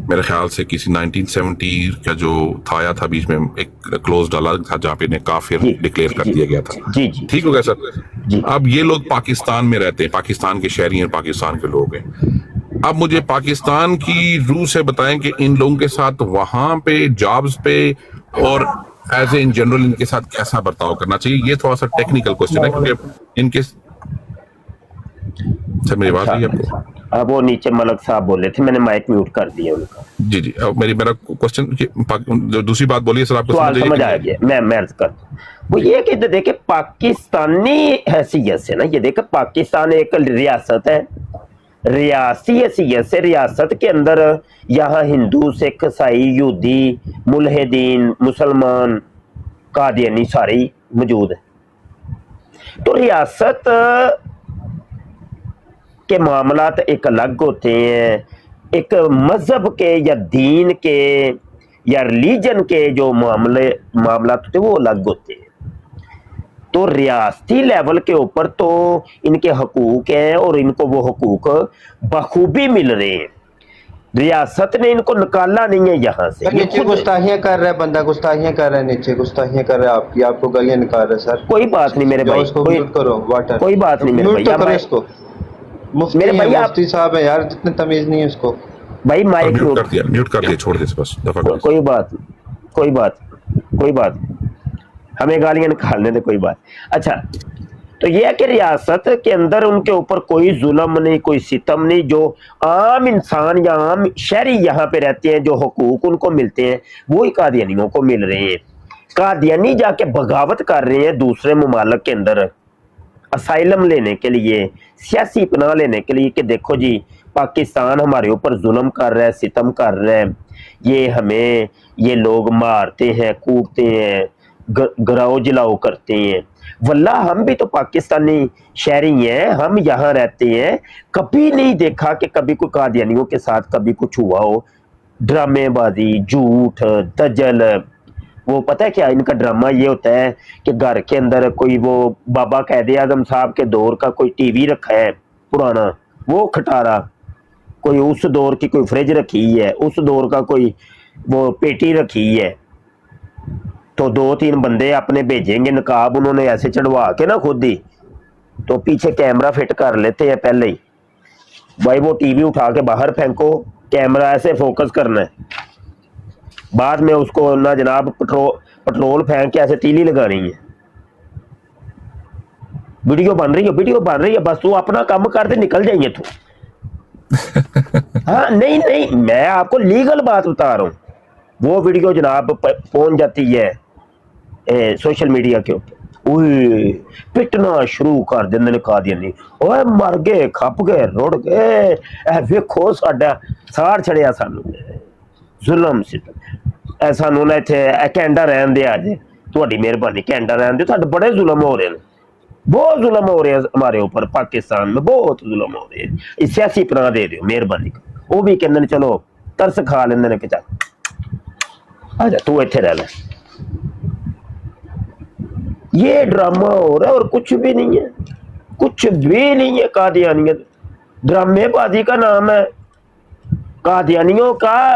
میرے خیال سے کسی 1970 کا جو تھا آیا تھا بیچ میں ایک کلوز ڈالا تھا جہاں پہ انہیں کافر ڈکلیئر کر دیا گیا تھا. ٹھیک ہو گیا سر. اب یہ لوگ پاکستان میں رہتے ہیں, پاکستان کے شہری ہیں, پاکستان کے لوگ ہیں. اب مجھے پاکستان کی روح سے بتائیں کہ ان لوگوں کے ساتھ وہاں پہ جابز پہ اور ایز اے ان جنرل ان کے ساتھ کیسا برتاؤ کرنا چاہیے. یہ تھوڑا سا ٹیکنیکل کوشچن ہے کیونکہ ان کے سر میری بات ہے آپ کو. اب وہ نیچے ملک صاحب بول رہے تھے, میں نے مائک میوٹ کر دیا ان کا. جی میرا کوشچن دوسری بات بولیے سر. آپ کو سمجھ آ گیا, میں عرض کر دوں. وہ یہ کہ دیکھیں پاکستانی حیثیت سے نا, یہ دیکھیں پاکستان ایک ریاست ہے, ریاستی حیثیت سے ریاست کے اندر یہاں ہندو, سکھ, عیسائی, یہودی, ملحدین, مسلمان, قادیانی سارے موجود ہیں. تو ریاست کے معاملات ایک الگ ہوتے ہیں, ایک مذہب کے یا دین کے یا ریلیجن کے جو معاملات ہوتے ہیں وہ الگ ہوتے ہیں. تو ریاستی لیول کے اوپر تو ان کے حقوق ہیں اور ان کو وہ حقوق بخوبی مل رہے ہیں. ریاست نے ان کو نکالا نہیں ہے یہاں سے. نیچے گستاخیاں کر رہا ہے بندہ, گستاخیاں کر رہا ہے, نیچے گستاخیاں کر رہا ہے, آپ کو گالیاں نکال رہا ہے سر. کوئی بات نہیں میرے بھائی, کوئی بات نہیں میرے بھائی. اس کو میرے بھائی مفتی صاحب ہے یار, جتنے تمیز نہیں ہے اس کو بھائی مائک میوٹ کر دیا, چھوڑ دے بس. کوئی بات ہمیں گالیاں نکالنے دے, کوئی بات. اچھا تو یہ ہے کہ ریاست کے اندر ان کے اوپر کوئی ظلم نہیں, کوئی ستم نہیں. جو عام انسان یا عام شہری یہاں پہ رہتے ہیں, جو حقوق ان کو ملتے ہیں وہی قادیانیوں کو مل رہے ہیں. قادیانی جا کے بغاوت کر رہے ہیں دوسرے ممالک کے اندر اسائلم لینے کے لیے, سیاسی پناہ لینے کے لیے, کہ دیکھو جی پاکستان ہمارے اوپر ظلم کر رہا ہے, ستم کر رہا ہے, یہ لوگ مارتے ہیں, کوٹتے ہیں, گراؤ جلاؤ کرتے ہیں. واللہ ہم بھی تو پاکستانی شہری ہیں, ہم یہاں رہتے ہیں, کبھی نہیں دیکھا کہ کبھی کوئی قادیانیوں کے ساتھ کبھی کچھ ہوا ہو. ڈرامے بازی, جھوٹ, دجل. وہ پتہ ہے کیا ان کا ڈرامہ یہ ہوتا ہے کہ گھر کے اندر کوئی وہ بابا قائد اعظم صاحب کے دور کا کوئی ٹی وی رکھا ہے پرانا, وہ کھٹارا, کوئی اس دور کی کوئی فریج رکھی ہے, اس دور کا کوئی وہ پیٹی رکھی ہے, تو 2-3 بندے اپنے بھیجیں گے, نقاب انہوں نے ایسے چڑھوا کے نا خود ہی, تو پیچھے کیمرہ فٹ کر لیتے ہیں پہلے ہی. بھائی وہ ٹی وی اٹھا کے باہر پھینکو, کیمرہ ایسے فوکس کرنا ہے, بعد میں اس کو نہ جناب پٹرول پھینک کے ایسے تیلی لگانی ہے. ویڈیو بن رہی ہے, بس تو اپنا کام کر دے, نکل جائیں گے تو. ہاں نہیں میں آپ کو لیگل بات بتا رہا ہوں. وہ ویڈیو جناب پہنچ جاتی ہے سوشل میڈیا کے اوپر, پٹنا شروع کر دیں قادیانی, اوے مر گئے, کھپ گئے, رڑ گئے, ویکھو ساڈا ساڑ چھڑیا سانو, ظلم ستم. سانو نہ اتنے کینیڈا رہن دے, آج تھوڑی مہربانی کینیڈا رہن دے, ساڈے بڑے ظلم ہو رہے ہیں, بہت ظلم ہو رہے ہیں ہمارے اوپر, پاکستان میں بہت ظلم ہو رہے ہیں. سیاسی پناہ دے دیو مہربانی. وہ بھی کہندے چلو ترس کھا لیندے نے کہ چل آجا تو ایتھے رہ لے. یہ ڈرامہ ہو رہا ہے اور کچھ بھی نہیں ہے, کچھ بھی نہیں ہے. قادیانیت ڈرامے بازی کا نام ہے. قادیانیوں کا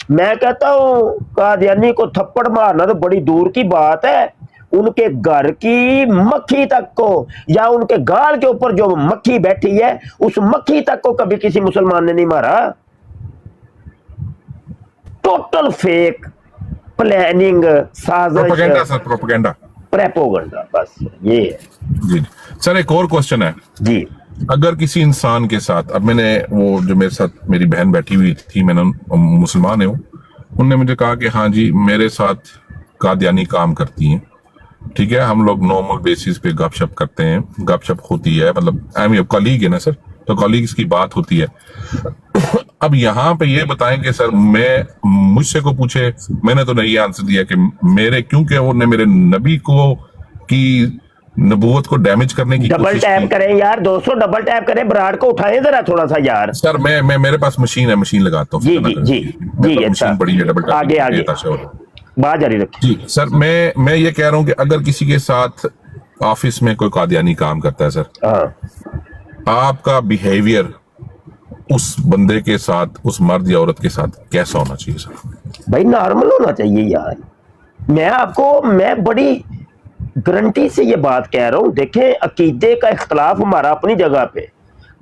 میں کہتا ہوں قادیانی کو تھپڑ مارنا تو بڑی دور کی بات ہے. ان کے گھر کی مکھی تک کو, یا ان کے گال کے اوپر جو مکھی بیٹھی ہے اس مکھی تک کو کبھی کسی مسلمان نے نہیں مارا. ٹوٹل فیک پلاننگ, سازش, پروپیگنڈا, بس یہ ہے. جی سر ایک اور کوشچن ہے. جی اگر کسی انسان کے ساتھ, اب میں نے وہ جو میرے ساتھ میری بہن بیٹھی ہوئی تھی, میں نے مسلمان ہے وہ, انہوں نے مجھے کہا کہ ہاں جی میرے ساتھ قادیانی کام کرتی ہیں, ٹھیک ہے, ہم لوگ نارمل بیسس پہ گپ شپ کرتے ہیں, گپ شپ ہوتی ہے, مطلب کالیگ ہے نا سر, تو کالیگس کی بات ہوتی ہے. اب یہاں پہ یہ بتائیں کہ سر مجھ سے کو پوچھے, میں نے تو نہیں آنسر دیا کہ میرے, کیونکہ انہوں نے میرے نبی کو کی नबूवत को डैमेज करने की डबल कोशिश टैप की। करें यार दोस्तों, डबल टैप करें, ब्राड को उठाएं जरा थोड़ा सा यार। सर मैं मेरे पास मशीन है, मशीन लगाता हूँ। जी जी जी जी, अच्छा मशीन बड़ी है, डबल आगे आगे बात जारी रखें। जी सर, मैं ये कह रहा हूँ कि अगर किसी के साथ ऑफिस में कोई कादियानी काम करता है सर, हाँ आपका बिहेवियर उस बंदे के साथ, उस मर्द या औरत के साथ कैसा होना चाहिए सर? भाई नॉर्मल होना चाहिए यार। मैं बड़ी गारंटी से ये बात कह रहा हूं, देखें अकीदे का इख्तलाफ हमारा अपनी जगह पे,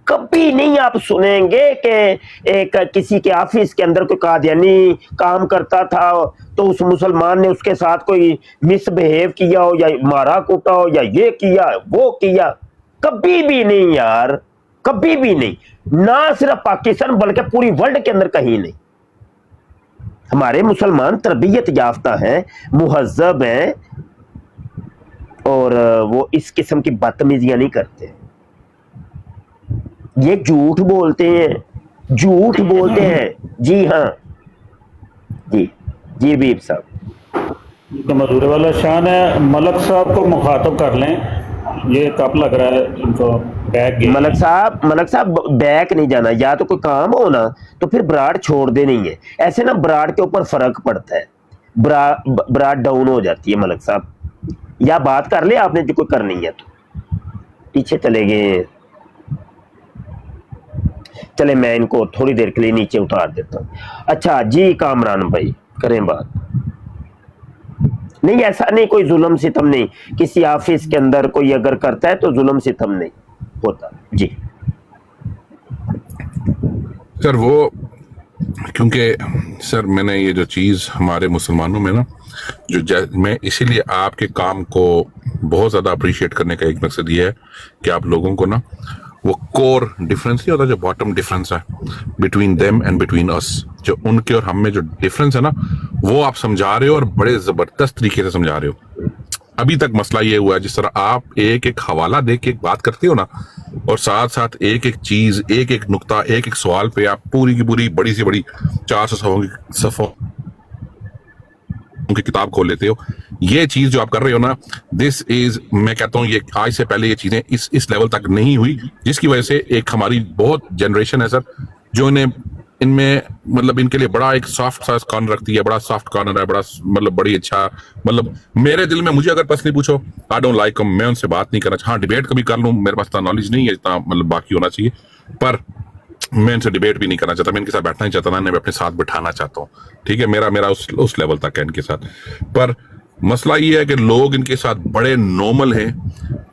कभी नहीं आप सुनेंगे कि एक किसी के ऑफिस के अंदर कोई कादियानी काम करता था तो उस मुसलमान ने उसके साथ कोई मिसबिहेव किया हो या मारा कूटा हो या ये किया वो किया, कभी भी नहीं यार, कभी भी नहीं, ना सिर्फ पाकिस्तान बल्कि पूरी वर्ल्ड के अंदर कहीं नहीं। हमारे मुसलमान तरबियत याफ्ता हैं, मुहज्जब हैं, और वो इस किस्म की बदतमीजियां नहीं करते। ये झूठ बोलते हैं, झूठ बोलते हैं। जी हाँ जी जी बीब साहब, तो मजदूर वाला शान है। मलक साहब को मुखातब कर लें, ये कब लग रहा है इनको बैग। मलक साहब बैक नहीं जाना, या तो कोई काम हो ना तो फिर ब्राड छोड़ दे, नहीं है ऐसे ना, ब्राड के ऊपर फर्क पड़ता है, ब्राड डाउन हो जाती है। मलक साहब या बात कर ले आपने जो कोई करनी है तो, पीछे चले गए। चले मैं इनको थोड़ी देर के लिए नीचे उतार देता हूँ। अच्छा जी कामरान भाई करें बात। नहीं ऐसा नहीं, कोई जुल्म सितम नहीं, किसी ऑफिस के अंदर कोई अगर करता है तो जुल्म सितम नहीं होता जी। सर वो क्योंकि सर मैंने ये जो चीज़ हमारे मुसलमानों में ना, मैं इसीलिए आपके काम को बहुत ज़्यादा अप्रिशिएट करने का एक मकसद ये है कि आप लोगों को ना वो कोर डिफरेंस नहीं होता, जो बॉटम डिफरेंस है between them and between us, जो उनके और हम में जो डिफरेंस है ना, वो आप समझा रहे हो और बड़े ज़बरदस्त तरीके से समझा रहे हो। अभी तक मसला ये हुआ है, जिस तरह आप एक एक हवाला दे के एक बात करते हो ना, और साथ साथ एक एक चीज, एक एक नुक्ता, एक एक सवाल पे आप पूरी की पूरी बड़ी से बड़ी 400 सफ़ों की किताब खोल लेते हो। ये चीज जो आप कर रहे हो ना, दिस इज, मैं कहता हूँ ये आज से पहले ये चीजें इस लेवल तक नहीं हुई, जिसकी वजह से एक हमारी बहुत जनरेशन है सर, जो इन्हें इनमें मतलब इनके लिए बड़ा एक सॉफ्ट सा कॉर्नर रखती है, बड़ा सॉफ्ट कॉर्नर है, बड़ा मतलब बड़ी अच्छा, मतलब मेरे दिल में, मुझे अगर पर्सनली पूछो, आई डोंट लाइक, मैं उनसे बात नहीं करना चाहता। हाँ डिबेट कभी कर लूँ, मेरे पास इतना नॉलेज नहीं है इतना, मतलब बाकी होना चाहिए, पर मैं इनसे डिबेट भी नहीं करना चाहता, मैं इनके साथ बैठना नहीं चाहता ना, मैं अपने साथ बिठाना चाहता हूँ। ठीक है, मेरा उस लेवल तक है इनके साथ। पर मसला ये है कि लोग इनके साथ बड़े नॉर्मल हैं,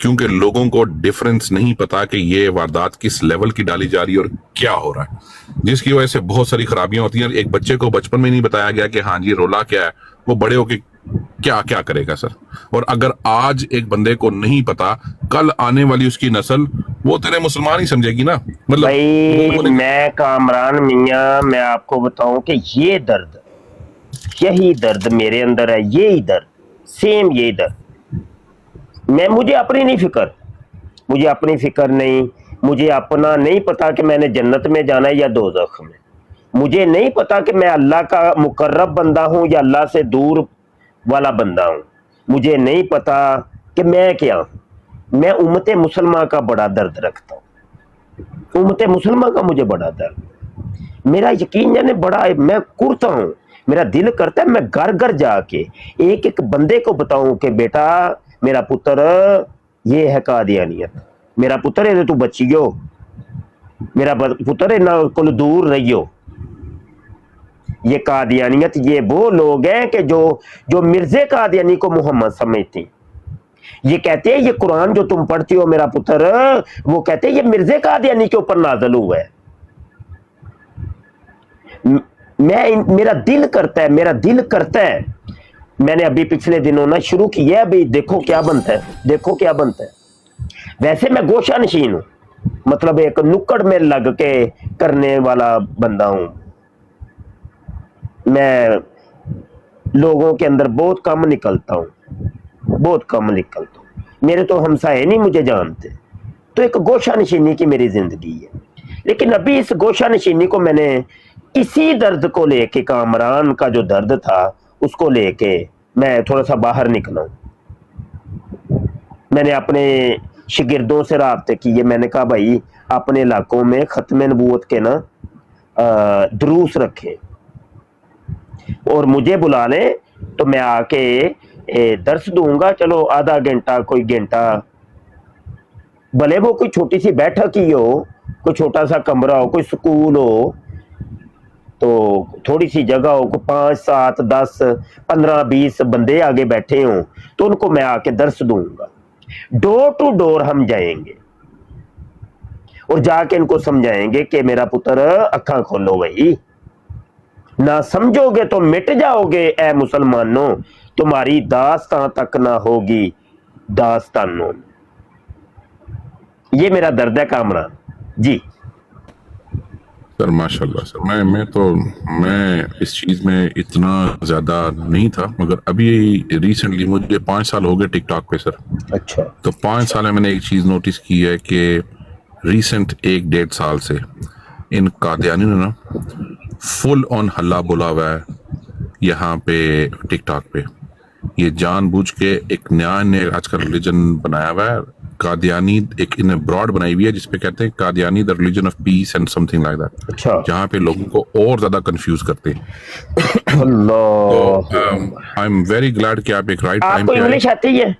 क्योंकि लोगों को डिफरेंस नहीं पता कि ये वारदात किस लेवल की डाली जा रही है और क्या हो रहा है, जिसकी वजह से बहुत सारी खराबियां होती हैं। एक बच्चे को बचपन में नहीं बताया गया कि हाँ जी रोला क्या है, वो बड़े होके क्या क्या करेगा सर। और अगर आज एक बंदे को नहीं पता, कल आने वाली उसकी नस्ल वो तेरे मुसलमान ही समझेगी ना। मतलब भाई मैं कामरान मियां, मैं आपको बताऊं कि ये दर्द, यही दर्द मेरे अंदर है, यही दर्द, सेम यही दर्द। मुझे अपनी नहीं फिक्र, मुझे अपनी फिक्र नहीं, मुझे अपना नहीं पता कि मैंने जन्नत में जाना है या दोज़ख में, मुझे नहीं पता कि मैं अल्लाह का मुकर्रब बंदा हूं या अल्लाह से दूर वाला बंदा हूं, मुझे नहीं पता कि मैं क्या हूं। मैं उम्मत मुसलमान का बड़ा दर्द रखता हूं, उम्मत मुसलमान का मुझे बड़ा दर्द, मेरा यकीन जाने बड़ा, मैं कुरता हूं, मेरा दिल करता है मैं घर घर जाके एक एक बंदे को बताऊं कि बेटा मेरा पुत्र ये है कादियानियत, मेरा पुत्र है तू बचियो, मेरा पुत्र है ना को दूर रहियो। ये कादियानियत, ये वो लोग हैं कि जो मिर्जे कादियानी को मोहम्मद समझते हैं। ये कहते हैं ये कुरान जो तुम पढ़ती हो मेरा पुत्र, वो कहते हैं ये मिर्जे कादियानी के ऊपर नाज़िल हुआ है। मेरा दिल करता है, मेरा दिल करता है, मैंने अभी पिछले दिनों ना शुरू किया है, अभी देखो क्या बनता है, देखो क्या बनता है। वैसे मैं गोशा नशीन हूं, मतलब एक नुक्कड़ में लग के करने वाला बंदा हूं, मैं लोगों के अंदर बहुत कम निकलता हूं, बहुत कम निकलता हूं, मेरे तो हमसाए नहीं मुझे जानते, तो एक गोशा नशीनी की मेरी जिंदगी है। लेकिन अभी इस गोशा नशीनी को मैंने इसी दर्द को लेके, कामरान का जो दर्द था उसको लेके मैं थोड़ा सा बाहर निकला हूं। میں نے اپنے شاگردوں سے رابطے کیے, میں نے کہا بھائی اپنے علاقوں میں ختم نبوت کے نا دروس رکھیں اور مجھے بلا لیں تو میں آ کے درس دوں گا, چلو آدھا گھنٹہ کوئی گھنٹہ, بھلے وہ کوئی چھوٹی سی بیٹھک ہی ہو, کوئی چھوٹا سا کمرہ ہو, کوئی سکول ہو, تو تھوڑی سی جگہ ہو, کوئی 5 7 10 15 20 بندے آگے بیٹھے ہوں تو ان کو میں آ کے درس دوں گا. ڈور ٹو ڈور ہم جائیں گے اور جا کے ان کو سمجھائیں گے کہ میرا پتر اکھاں کھولو بھائی, نہ سمجھو گے تو مٹ جاؤ گے اے مسلمانوں, تمہاری داستان تک نہ ہوگی داستانوں. یہ میرا درد ہے کامران جی. سر ماشاء اللہ سر, میں اس چیز میں اتنا زیادہ نہیں تھا, مگر ابھی ریسنٹلی مجھے 5 سال ہو گئے ٹک ٹاک پہ سر. اچھا, تو 5 سال میں میں نے ایک چیز نوٹس کی ہے کہ ریسنٹ 1-1.5 سال سے ان قادیانیوں نے نا فل آن ہلا بولا ہوا ہے یہاں پہ ٹک ٹاک پہ. یہ جان بوجھ کے ایک نیا نے آج کل ریلیجن بنایا ہوا ہے قادیانی, ایک انہیں براڈ بنائی ہوئی ہے جس پہ کہتے ہیں Qadiani the religion of peace and some thing like that, اچھا, جہاں پہ لوگوں کو اور زیادہ کنفیوز کرتے ہیں. اللہ, آئی ایم ویری گلیڈ کہ آپ ایک رائٹ آپ ٹائم کو پہ انگلش آتی ہے؟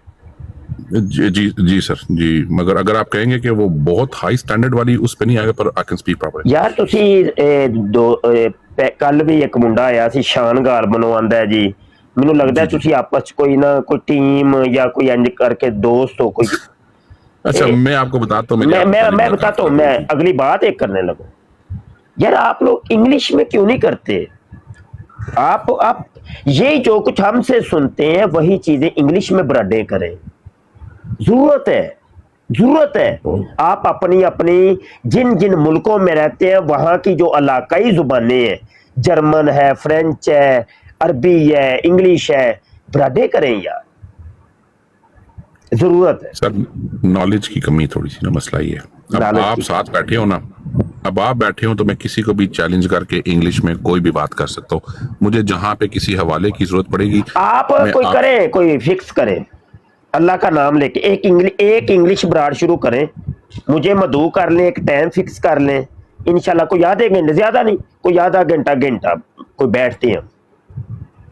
جی سر جی, مگر اگر آپ کہیں گے کہ وہ بہت ہائی سٹینڈرڈ والی اس پہ نہیں آئے گا, پر آئی کین اسپیک پراپرلی. یار تسی کل بھی ایک منڈا آیا سی شان گال بنو آندا ہے جی, مینوں لگدا ہے تسی آپس کوئی نہ کوئی ٹیم یا کوئی انج کر کے دوست ہو کوئی. اچھا میں آپ کو بتاتا ہوں, میں بتاتا ہوں, میں اگلی بات ایک کرنے لگوں. یار آپ لوگ انگلش میں کیوں نہیں کرتے؟ آپ یہ جو کچھ ہم سے سنتے ہیں وہی چیزیں انگلش میں برڈے کریں. ضرورت ہے. آپ اپنی جن ملکوں میں رہتے ہیں وہاں کی جو علاقائی زبانیں ہیں, جرمن ہے, فرینچ ہے, عربی ہے, انگلش ہے, برڈے کریں یار, ضرورت ہے. سر نالج کی کمی تھوڑی سی نا, مسئلہ یہ ہے. اب آپ ساتھ بیٹھے ہو نا, اب آپ بیٹھے ہو تو میں کسی کو بھی چیلنج کر کے انگلش میں کوئی بھی بات کر سکتا ہوں. مجھے جہاں پہ کسی حوالے کی ضرورت پڑے گی آپ کوئی کریں, کوئی فکس کریں, اللہ کا نام لے کے ایک انگلش براڈ شروع کریں, مجھے مدعو کر لیں, ایک ٹائم فکس کر لیں, انشاءاللہ کوئی آدھے گھنٹے, زیادہ نہیں, کوئی آدھا گھنٹہ کوئی بیٹھتے ہیں.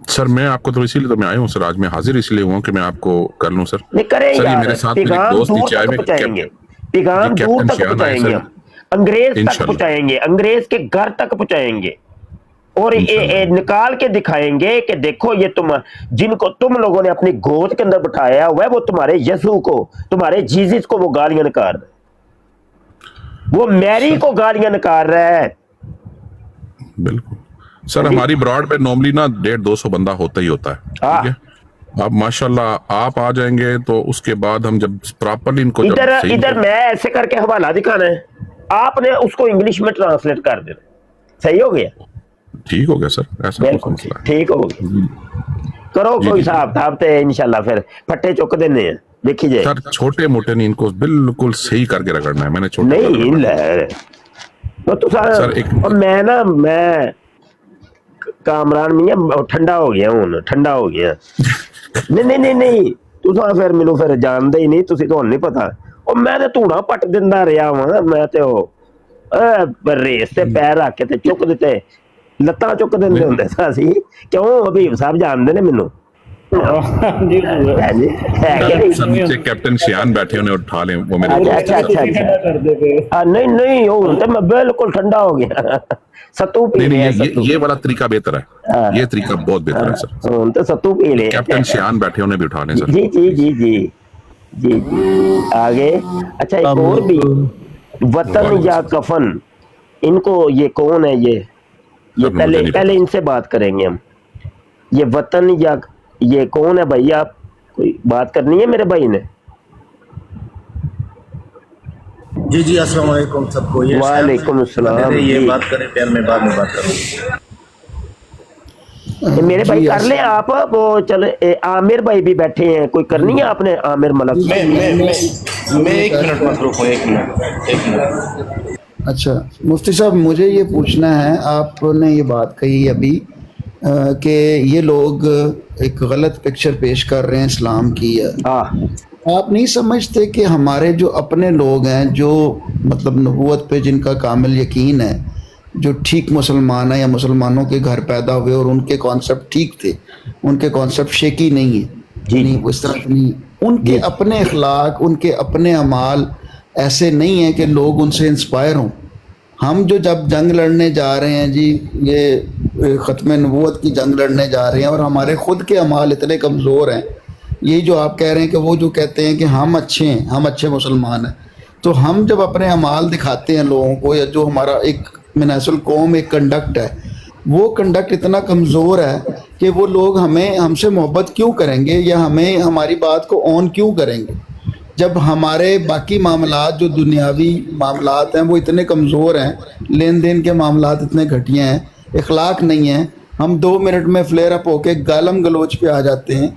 سر میں آپ کو تو اسی لیے تو میں آیا ہوں سر, آج میں حاضر اس لیے ہوا ہوں کہ میں آپ کو کر لوں سر. نہیں کریں یار, میرے ساتھ پیغام دور تک پہنچائیں گے, پیغام دور تک پہنچائیں گے, انگریز تک پہنچائیں گے, انگریز کے گھر تک پہنچائیں گے, اور نکال کے دکھائیں گے کہ دیکھو یہ جن کو تم لوگوں نے اپنی گود کے اندر بٹھایا ہوا ہے وہ تمہارے یسوع کو, تمہارے جیزس کو وہ گالیاں نکال رہے, وہ میری کو گالیاں نکال رہا ہے. بالکل سر, ہماری براڈ پہ نارملی نا 150-200 بندہ ہوتا ہی ہوتا ہے, ٹھیک ہے. اب ماشاءاللہ آپ آ جائیں گے تو اس کے بعد ہم جب پراپرلی ان کو ادھر میں ایسے کر کے حوالہ دکھانا ہے, آپ نے اس کو انگلش میں ٹرانسلیٹ کر دینا, صحیح ہو گیا, ٹھیک ہو گیا سر, ایسا مسئلہ ٹھیک ہو گیا. کرو کوئی صاحب تھا انشاءاللہ پھر پھٹے چک دینے ہیں, دیکھی جائے. سر چھوٹے موٹے نہیں, ان کو بالکل صحیح کر کے رگڑنا ہے. میں نے چھوٹے نہیں میں کامران میاں ٹھنڈا ہو گیا ہوں, ٹھنڈا ہو گیا. نہیں تساں پھر مینوں پھر جانتے ہی نہیں, تسی تو نہیں پتا. اور میں تے دھوڑا پٹ دیندا رہیا ہاں, میں تے او ریس تے پیر رکھ کے تے چک دیتے, لتاں چک دیندے ہوندے ساسی. کیوں حبیب صاحب جانتے نے مینوں؟ کیپٹن شیان بیٹھے انہیں اٹھا لیں, وہ میرے نہیں میں بالکل ٹھنڈا ہو گیا. ستو پی لے, یہ والا طریقہ بہتر ہے, یہ طریقہ بہت بہتر ہے سر. تو ستو پی لے, کیپٹن شیان بیٹھے انہیں بھی اٹھا لیں سر. جی آگے. اچھا ایک اور بھی, وطن یا کفن, ان کو یہ کون ہے, یہ پہلے ان سے بات کریں گے ہم. یہ وطن یا یہ کون ہے بھائی, آپ کوئی بات کرنی ہے میرے بھائی نے؟ جی السلام علیکم سب کو. وعلیکم السلام. یہ بات کریں پھر میں بعد میں بات کروں. میرے بھائی کر لیں آپ, وہ چلے عامر بھائی بھی بیٹھے ہیں, کوئی کرنی ہے آپ نے؟ عامر ملک میں 1 منٹ مصروف ہوں, 1 منٹ. اچھا مفتی صاحب, مجھے یہ پوچھنا ہے, آپ نے یہ بات کہی ابھی کہ یہ لوگ ایک غلط پکچر پیش کر رہے ہیں اسلام کی, آپ نہیں سمجھتے کہ ہمارے جو اپنے لوگ ہیں جو مطلب نبوت پہ جن کا کامل یقین ہے، جو ٹھیک مسلمان ہیں یا مسلمانوں کے گھر پیدا ہوئے اور ان کے کانسیپٹ ٹھیک تھے، ان کے کانسیپٹ شیکی نہیں ہیں، جی نہیں اس طرح نہیں، ان کے اپنے اخلاق، ان کے اپنے اعمال ایسے نہیں ہیں کہ لوگ ان سے انسپائر ہوں. ہم جو جب جنگ لڑنے جا رہے ہیں جی، یہ ختم نبوت کی جنگ لڑنے جا رہے ہیں، اور ہمارے خود کے اعمال اتنے کمزور ہیں. یہ جو آپ کہہ رہے ہیں کہ وہ جو کہتے ہیں کہ ہم اچھے ہیں، ہم اچھے مسلمان ہیں، تو ہم جب اپنے اعمال دکھاتے ہیں لوگوں کو، یا جو ہمارا ایک من حیث القوم ایک کنڈکٹ ہے، وہ کنڈکٹ اتنا کمزور ہے کہ وہ لوگ ہم سے محبت کیوں کریں گے، یا ہماری بات کو آن کیوں کریں گے، جب ہمارے باقی معاملات جو دنیاوی معاملات ہیں وہ اتنے کمزور ہیں، لین دین کے معاملات اتنے گھٹیا ہیں، اخلاق نہیں ہیں. ہم 2 منٹ میں فلیئر اپ ہو کے گالم گلوچ پہ آ جاتے ہیں.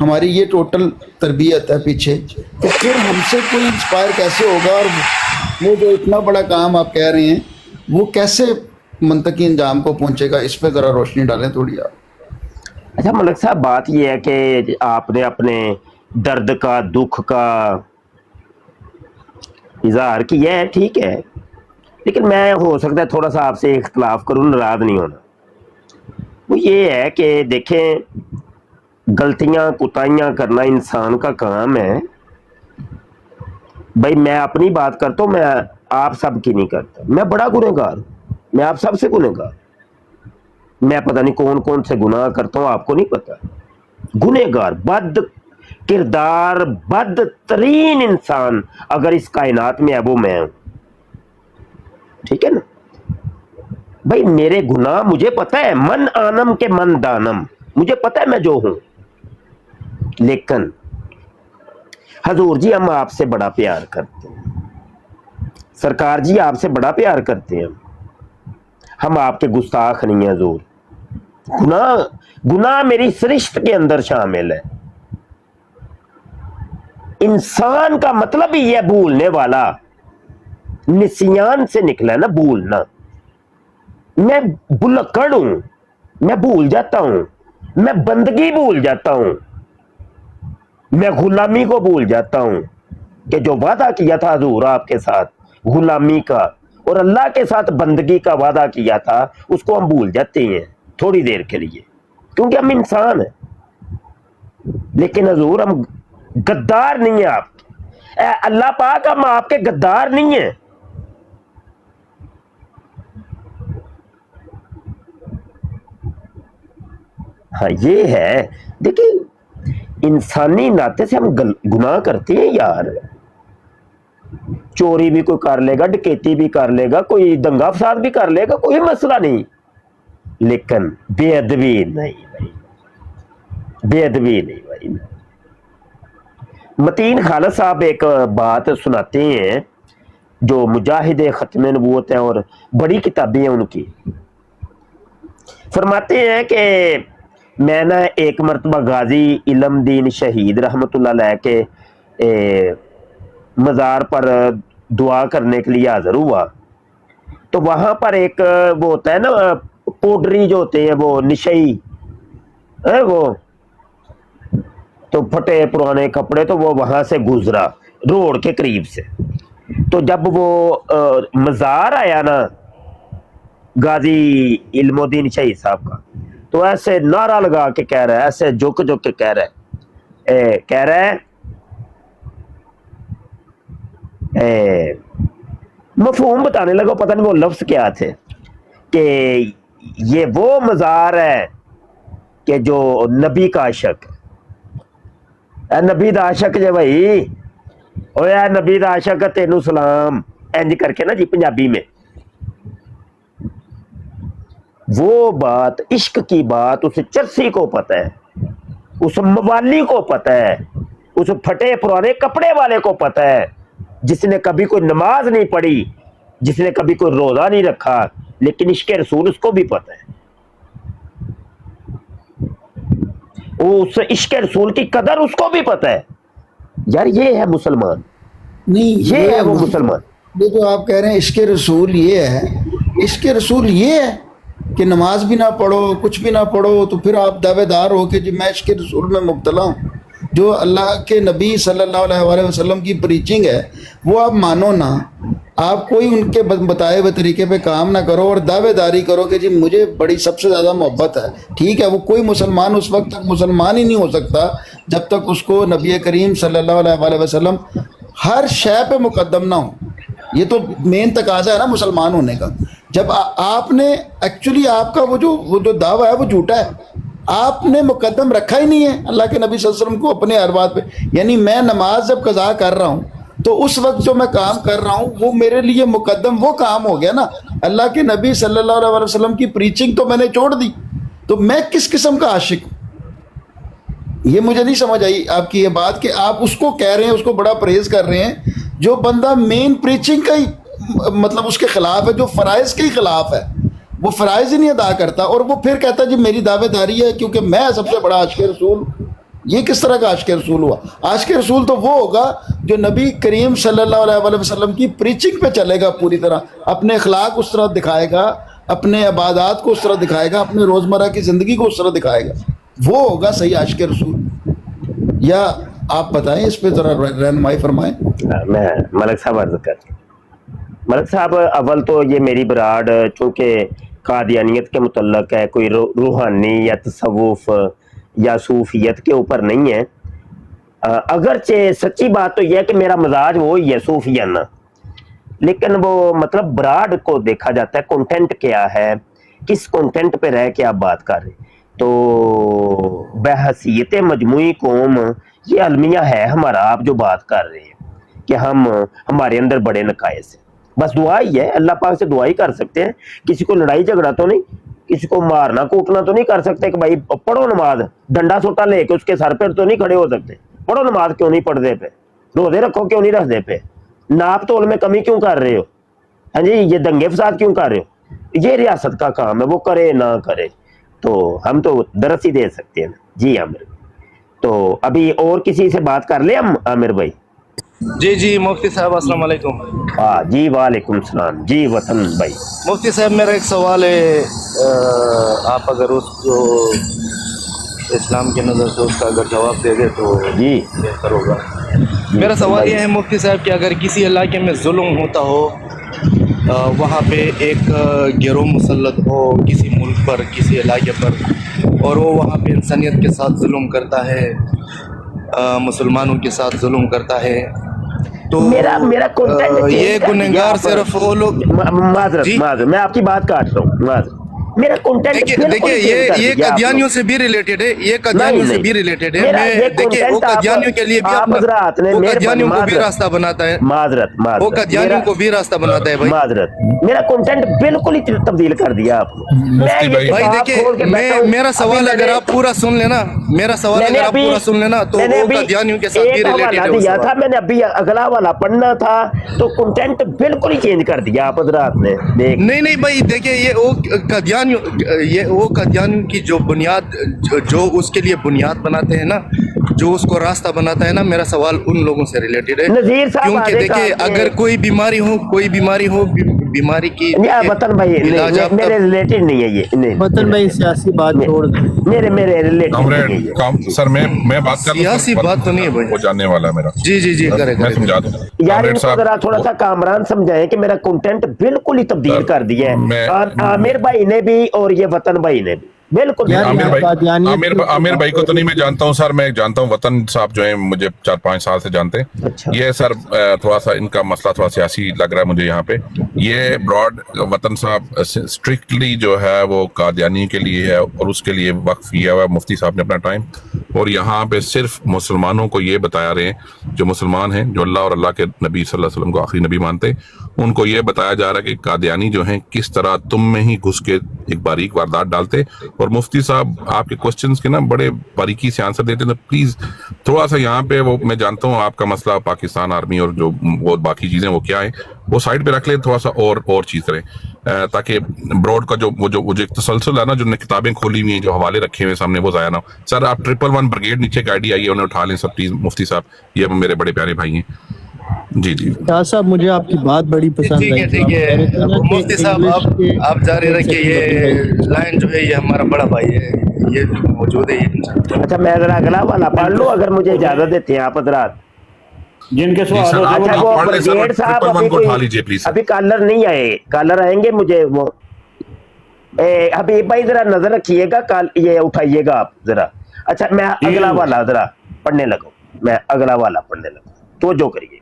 ہماری یہ ٹوٹل تربیت ہے پیچھے. تو پھر ہم سے کوئی انسپائر کیسے ہوگا، اور وہ جو اتنا بڑا کام آپ کہہ رہے ہیں وہ کیسے منطقی انجام کو پہنچے گا؟ اس پہ ذرا روشنی ڈالیں تھوڑی آپ. اچھا ملک صاحب، بات یہ ہے کہ آپ نے اپنے درد کا، دکھ کا اظہار کیا ہے، ٹھیک ہے، لیکن میں ہو سکتا ہے تھوڑا سا آپ سے اختلاف کروں، ناراض نہیں ہونا. وہ یہ ہے کہ دیکھیں، غلطیاں کوتاہیاں کرنا انسان کا کام ہے. بھائی میں اپنی بات کرتا ہوں، میں آپ سب کی نہیں کرتا. میں بڑا گنہگار ہوں، میں آپ سب سے گنہگار. میں پتہ نہیں کون کون سے گناہ کرتا ہوں، آپ کو نہیں پتا. گنہگار، بد کردار، بد ترین انسان اگر اس کائنات میں ہے وہ میں ہوں. ٹھیک ہے نا بھائی، میرے گناہ مجھے پتا ہے، من آنم کے من دانم، مجھے پتا ہے میں جو ہوں. لیکن حضور جی ہم آپ سے بڑا پیار کرتے ہیں، سرکار جی آپ سے بڑا پیار کرتے ہیں، ہم آپ کے گستاخ نہیں ہیں. حضور گناہ میری سرشت کے اندر شامل ہے. انسان کا مطلب ہی یہ بھولنے والا، نسیان سے نکلا ہے نا، بھولنا. میں بھلکڑ ہوں، میں بھول جاتا ہوں، میں بندگی بھول جاتا ہوں، میں غلامی کو بھول جاتا ہوں کہ جو وعدہ کیا تھا حضور آپ کے ساتھ غلامی کا، اور اللہ کے ساتھ بندگی کا وعدہ کیا تھا، اس کو ہم بھول جاتے ہیں تھوڑی دیر کے لیے، کیونکہ ہم انسان ہیں. لیکن حضور ہم غدار نہیں ہیں. آپ اے اللہ پاک، ہم آپ کے غدار نہیں ہیں. ہاں یہ ہے، دیکھیں انسانی ناطے سے ہم گناہ کرتے ہیں یار. چوری بھی کوئی کر لے گا، ڈکیتی بھی کر لے گا، کوئی دنگا فساد بھی کر لے گا، کوئی مسئلہ نہیں. لیکن بے ادبی نہیں بھائی، بے ادبی نہیں بھائی. متین خالد صاحب ایک بات سناتے ہیں، جو مجاہد ختم نبوت ہیں اور بڑی کتابیں ہیں ان کی. فرماتے ہیں کہ میں نے ایک مرتبہ غازی علم دین شہید رحمۃ اللہ علیہ کے مزار پر دعا کرنے کے لیے حاضر ہوا. تو وہاں پر ایک وہ ہوتا ہے نا، پوڈری جو ہوتے ہیں، وہ نشئی، وہ تو پھٹے پرانے کپڑے، تو وہ وہاں سے گزرا روڈ کے قریب سے. تو جب وہ مزار آیا نا غازی علم الدین شہید صاحب کا، تو ایسے نعرہ لگا کے کہہ رہا ہے، ایسے جھک جھک کے کہہ رہا ہے مفہوم بتانے لگا، پتہ نہیں وہ لفظ کیا تھے، کہ یہ وہ مزار ہے کہ جو نبی کا عاشق، اے نبی دا عاشق جے بھائی، او اے نبی دا عاشق تینوں سلام، انج کر کے نا جی پنجابی میں. وہ بات، عشق کی بات، اس چرسی کو پتہ ہے، اس موالی کو پتہ ہے، اس پھٹے پرانے کپڑے والے کو پتہ ہے، جس نے کبھی کوئی نماز نہیں پڑھی، جس نے کبھی کوئی روزہ نہیں رکھا، لیکن عشق رسول اس کو بھی پتہ ہے. اس عشق رسول کی قدر اس کو بھی پتہ ہے. یار یہ ہے مسلمان، نہیں یہ ہے وہ مسلمان. یہ جو آپ کہہ رہے ہیں عشق رسول، یہ ہے عشق رسول، یہ ہے کہ نماز بھی نہ پڑھو، کچھ بھی نہ پڑھو، تو پھر آپ دعوے دار ہو کہ جی میں عشق رسول میں مبتلا ہوں. جو اللہ کے نبی صلی اللہ علیہ وسلم کی پریچنگ ہے وہ آپ مانو نا. آپ کوئی ان کے بتائے ہوئے طریقے پہ کام نہ کرو اور دعوے داری کرو کہ جی مجھے بڑی سب سے زیادہ محبت ہے. ٹھیک ہے, وہ کوئی مسلمان اس وقت تک مسلمان ہی نہیں ہو سکتا جب تک اس کو نبی کریم صلی اللہ علیہ وسلم ہر شے پہ مقدم نہ ہو. یہ تو مین تقاضا ہے نا مسلمان ہونے کا. جب آپ نے ایکچولی آپ کا وہ جو دعویٰ ہے وہ جھوٹا ہے. آپ نے مقدم رکھا ہی نہیں ہے اللہ کے نبی صلی اللہ علیہ وسلم کو اپنے ہر بات پہ. یعنی میں نماز جب قضا کر رہا ہوں تو اس وقت جو میں کام کر رہا ہوں وہ میرے لیے مقدم وہ کام ہو گیا نا. اللہ کے نبی صلی اللہ علیہ وسلم کی پریچنگ تو میں نے چھوڑ دی, تو میں کس قسم کا عاشق ہوں؟ یہ مجھے نہیں سمجھ آئی آپ کی یہ بات کہ آپ اس کو کہہ رہے ہیں, اس کو بڑا پریز کر رہے ہیں جو بندہ مین پریچنگ کا ہی مطلب اس کے خلاف ہے, جو فرائض کے ہی خلاف ہے, وہ فرائض ہی نہیں ادا کرتا, اور وہ پھر کہتا ہے جی میری دعوے داری ہے کیونکہ میں سب سے بڑا عاشق رسول. یہ کس طرح کا عاشق رسول ہوا؟ عاشق رسول تو وہ ہوگا جو نبی کریم صلی اللہ علیہ وسلم کی پریچنگ پہ چلے گا پوری طرح, اپنے اخلاق اس طرح دکھائے گا, اپنے عبادات کو اس طرح دکھائے گا, اپنے روزمرہ کی زندگی کو اس طرح دکھائے گا, وہ ہوگا صحیح عاشق رسول. یا آپ بتائیں اس پہ ذرا رہنمائی فرمائیں. میں ملک صاحب عرض کر, ملک صاحب اول تو یہ میری براڈ چونکہ قادیانیت کے متعلق ہے, کوئی روحانی یا تصوف یا صوفیت کے اوپر نہیں ہے. اگرچہ سچی بات تو یہ ہے کہ میرا مزاج وہی ہے صوفیانہ, لیکن وہ مطلب براڈ کو دیکھا جاتا ہے کنٹینٹ کیا ہے, کس کنٹینٹ پہ رہ کے آپ بات کر رہے ہیں. تو بحیثیت مجموعی قوم یہ المیہ ہے ہمارا, آپ جو بات کر رہے ہیں کہ ہمارے اندر بڑے نقائص ہیں. بس دعا ہی ہے, اللہ پاک سے دعا ہی کر سکتے ہیں. کسی کو لڑائی جھگڑا تو نہیں, کسی کو مارنا کوٹنا تو نہیں کر سکتے کہ بھائی پڑھو نماز, ڈنڈا سوٹا لے کے اس کے سر پہ تو نہیں کھڑے ہو سکتے. پڑھو نماز کیوں نہیں پڑھتے پہ, روزے رکھو کیوں نہیں رکھتے پہ, ناپ تول میں کمی کیوں کر رہے ہو, ہاں جی یہ دنگے فساد کیوں کر رہے ہو. یہ ریاست کا کام ہے, وہ کرے نہ کرے تو ہم تو درس ہی دے سکتے ہیں. جی عامر, تو ابھی اور کسی سے بات کر لیں ہم عامر بھائی. جی مفتی صاحب السلام علیکم. ہاں جی وعلیکم السلام. جی وطن بھائی. مفتی صاحب میرا ایک سوال ہے, آپ اگر اس کو اسلام کی نظر سے اس کا اگر جواب دے دے تو جی بہتر ہوگا. میرا سوال یہ ہے مفتی صاحب کہ اگر کسی علاقے میں ظلم ہوتا ہو, وہاں پہ ایک گروہ مسلط ہو کسی ملک پر, کسی علاقے پر, اور وہ وہاں پہ انسانیت کے ساتھ ظلم کرتا ہے, مسلمانوں کے ساتھ ظلم کرتا ہے, تو میرا یہ گنہگار صرف وہ لوگ. معذرت میں آپ کی بات کاٹ رہا ہوں, معذرت. میرا کنٹینٹ دیکھیے یہ قادیانیوں سے بھی ریلیٹڈ ہے, یہ قادیانیوں سے بھی ریلیٹڈ ہے. دیکھیے وہ قادیانیوں کے لیے بھی قادیانیوں کو بھی راستہ بناتا ہے, وہ قادیانیوں کو بھی راستہ بناتا ہے. معذرت, میرا کنٹینٹ بالکل ہی تبدیل کر دیا آپ نے. بھائی دیکھیے میرا سوال اگر آپ پورا سن لینا, میرا سوال اگر آپ پورا سن لینا تو وہ قادیانیوں کے ساتھ بھی ریلیٹڈ ہے. میں نے ابھی اگلا والا پڑھنا تھا تو کنٹینٹ بالکل ہی چینج کر دیا آپ حضرات نے. نہیں بھائی دیکھیے یہ وہ قادیانیوں کی جو بنیاد جو اس کے لیے بنیاد بناتے ہیں نا, جو اس کو راستہ بناتا ہے نا, میرا سوال ان لوگوں سے ریلیٹڈ ہے. کیونکہ دیکھیے اگر کوئی بیماری ہو بیماری کی وطن بھائی میرے ریلیٹڈ نہیں ہے یہ. وطن بھائی سیاسی بات چھوڑ دیں, میرے ریلیٹڈ سر میں بات کر سیاسی بات تو نہیں ہے بھائی, وہ جاننے والا ہے میرا. جی کرے میں سمجھا دوں یار, ان کو ذرا تھوڑا سا کامران سمجھائیں کہ میرا کنٹینٹ بالکل ہی تبدیل کر دیا ہے عامر بھائی نے بھی اور یہ وطن بھائی نے بھی. بالکل عامر بھائی کو تو نہیں میں جانتا ہوں سر, میں جانتا ہوں وطن صاحب جو ہیں مجھے 4-5 سال سے جانتے ہیں. یہ سر تھوڑا سا ان کا مسئلہ تھوڑا سیاسی لگ رہا ہے مجھے یہاں پہ. یہ براڈ وطن صاحب اسٹرکٹلی جو ہے وہ قادیانی کے لیے ہے اور اس کے لیے وقف کیا ہوا ہے مفتی صاحب نے اپنا ٹائم, اور یہاں پہ صرف مسلمانوں کو یہ بتایا رہے ہیں جو مسلمان ہیں, جو اللہ اور اللہ کے نبی صلی اللہ علیہ وسلم کو آخری نبی مانتے, ان کو یہ بتایا جا رہا ہے کہ قادیانی جو ہیں کس طرح تم میں ہی گھس کے ایک باریک واردات ڈالتے. اور مفتی صاحب آپ کے کوسچنز کے نا بڑے باریکی سے آنسر دیتے ہیں, تو پلیز تھوڑا سا یہاں پہ وہ میں جانتا ہوں آپ کا مسئلہ پاکستان آرمی اور جو وہ باقی چیزیں وہ کیا ہیں وہ سائڈ پہ رکھ لیں, تھوڑا سا اور چیز کریں تاکہ براڈ کا جو ایک تسلسل ہے نا, جو کتابیں کھولی ہوئی ہیں, جو حوالے رکھے ہوئے سامنے, وہ ضائع نہ ہو. سر آپ 111 بریگیڈ نیچے کا آئی ہے انہیں اٹھا لیں سر پلیز مفتی صاحب, یہ میرے بڑے پیارے بھائی ہیں. جی شاہ صاحب مجھے آپ کی بات بڑی پسند آئی. ٹھیک ہے مفتی صاحب آپ جاری رکھیے, یہ لائن جو ہے یہ ہمارا بڑا بھائی ہے, ये मौजूद है, ये नहीं जानते। अच्छा मैं जरा अगला वाला पढ़ लूं अगर मुझे इजाजत देते हैं आप हजरात। जिनके जी सवाल सर, होते हैं अच्छा आप वो पढ़ लें सर, ब्रिगेड साहब 111 अभी को उठा लीजिए प्लीज। अभी कॉलर नहीं आए, कॉलर आएंगे मुझे वो हबीब भाई जरा नजर रखिएगा, कल ये उठाइएगा आप जरा। अच्छा मैं अगला वाला जरा पढ़ने लगा, मैं अगला वाला पढ़ने लगा तो जो करिएगा।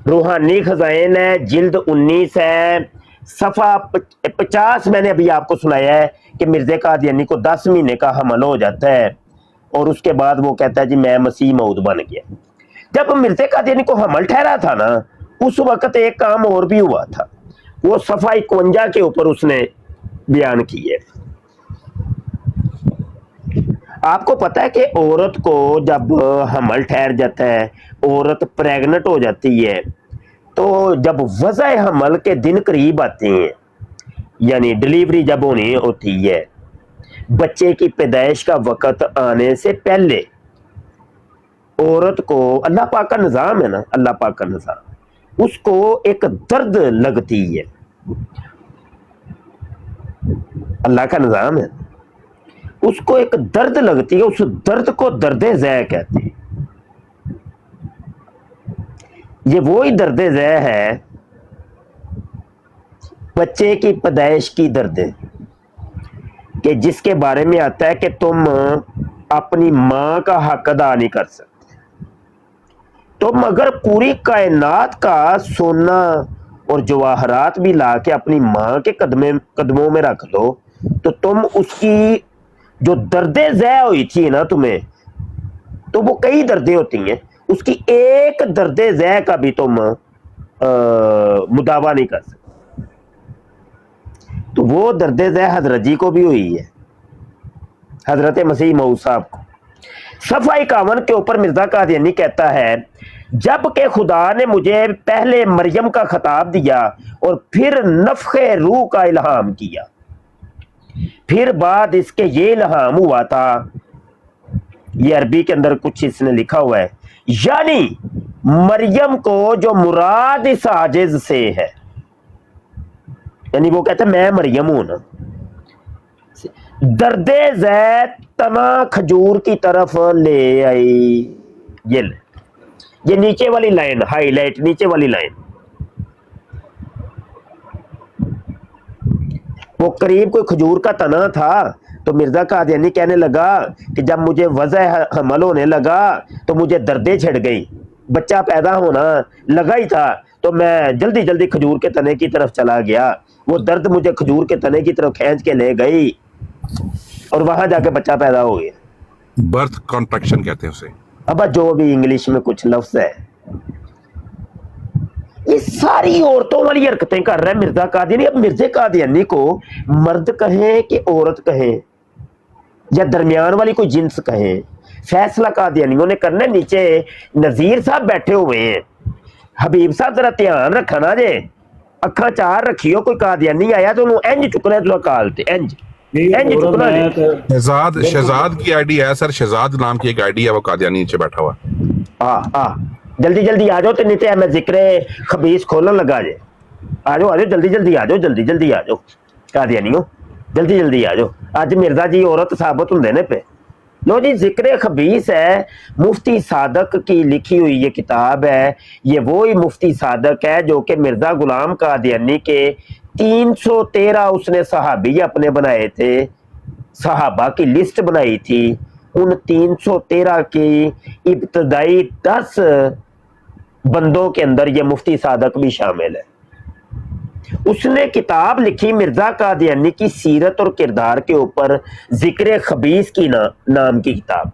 रूहानी खजाइन है, जिल्द 19 है, सफा 50 मैंने अभी आपको सुनाया है कि मिर्ज़ा कादियानी को 10 महीने का हमल हो जाता है और उसके बाद वो कहता है जी मैं मसीह मऊद बन गया। जब मिर्ज़ा कादियानी को हमल ठहरा था ना, उस वक्त एक काम और भी हुआ था, वो सफा 51 के ऊपर उसने बयान की है। आपको पता है कि औरत को जब हमल ठहर जाता है, औरत प्रेग्नेंट हो जाती है, तो जब वज़ा हमल के दिन करीब आते हैं, यानी डिलीवरी जब होनी होती है, बच्चे की पैदाइश का वक़्त आने से पहले औरत को, अल्लाह पाक का निज़ाम है ना, अल्लाह पाक का निज़ाम, उसको एक दर्द लगती है, अल्लाह का निज़ाम है, उसको एक दर्द लगती है, उस दर्द को दर्द ज़ै कहते हैं। ये वो ही दर्द ज़ै है, बच्चे की पैदाइश की दर्द, कि जिसके बारे में आता है कि तुम अपनी माँ का हक अदा नहीं कर सकते। तुम अगर पूरी कायनात का सोना और जवाहरात भी ला के अपनी माँ के कदमों में रख दो, तो तुम उसकी जो दर्दे ज़ै हुई थी ना तुम्हें, तो वो कई दर्दें होती हैं, उसकी एक दर्दे ज़ै का भी तुम मुदावा नहीं कर सकते। तो वो दर्दे ज़ै हजरत जी को भी हुई है, हजरत मसीह मऊद साहब को। सफ़ा 51 के ऊपर मिर्ज़ा कादियानी कहता है, जब के खुदा ने मुझे पहले मरियम का खिताब दिया और फिर नफ़ख़े रूह का इल्हाम किया, फिर बाद इसके ये इल्हाम हुआ था, ये अरबी के अंदर कुछ इसने लिखा हुआ है, यानी मरियम को जो मुराद इस आजिज से है, यानी वो कहते हैं मैं मरियम हूं ना, दर्दे ज़ै तना खजूर की तरफ ले आई। ये नीचे वाली लाइन हाईलाइट, नीचे वाली लाइन, वो करीब कोई खजूर का तना था, तो मिर्ज़ा कादियानी कहने लगा कि जब मुझे वज़ा हमल होने लगा तो मुझे दर्दें छिड़ गई, बच्चा पैदा होना लगा ही था, तो मैं जल्दी जल्दी खजूर के तने की तरफ चला गया, वो दर्द मुझे खजूर के तने की तरफ खींच के ले गई और वहां जाके बच्चा पैदा हो गया। बर्थ कॉन्ट्रैक्शन कहते हैं उसे। अब जो भी इंग्लिश में कुछ लफ्ज है, ये सारी औरतों वाली हरकतें कर रहा है मिर्ज़ा कादियानी। अब मिर्ज़ा कादियानी को मर्द कहें कि औरत कहें या दरमियान वाली कोई जिन्स कहें, फैसला कादियानियों ने करना। नीचे नज़ीर साहब बैठे हुए हैं, हबीब साहब जरा ध्यान रखा ना जे, अखा चार रखियो, कोई कादियानी आया तो उन्होंने इंज चुकना तो अकाल ते इंज चुकना जे। शहजाद की आईडी है सर, शहजाद नाम की एक आईडी है, वो कादियानी नीचे बैठा हुआ। जल्दी जल्दी आ जाओ, तो नीचे मैं जिक्र खबीस खोलन लगा जे। आ जाओ जल्दी जल्दी आ जाओ, जल्दी जल्दी आ जाओ कादियानियों, जल्दी जल्दी आ जाओ। अज मिर्जा जी औरत साबित होंगे ने पे। लो जी, जिक्र खबीस है, मुफ्ती सादक की लिखी हुई ये किताब है। ये वो ही मुफ्ती सादक है जो कि मिर्जा गुलाम कादियानी के 313 उसने सहाबी अपने बनाए थे, सहाबा की लिस्ट बनाई थी। उन 313 की इब्तदाई 10 बंदों के अंदर ये मुफ्ती सादक भी शामिल है। उसने किताब लिखी मिर्जा कादियानी की सीरत और किरदार के ऊपर, जिक्र खबीस की नाम की किताब।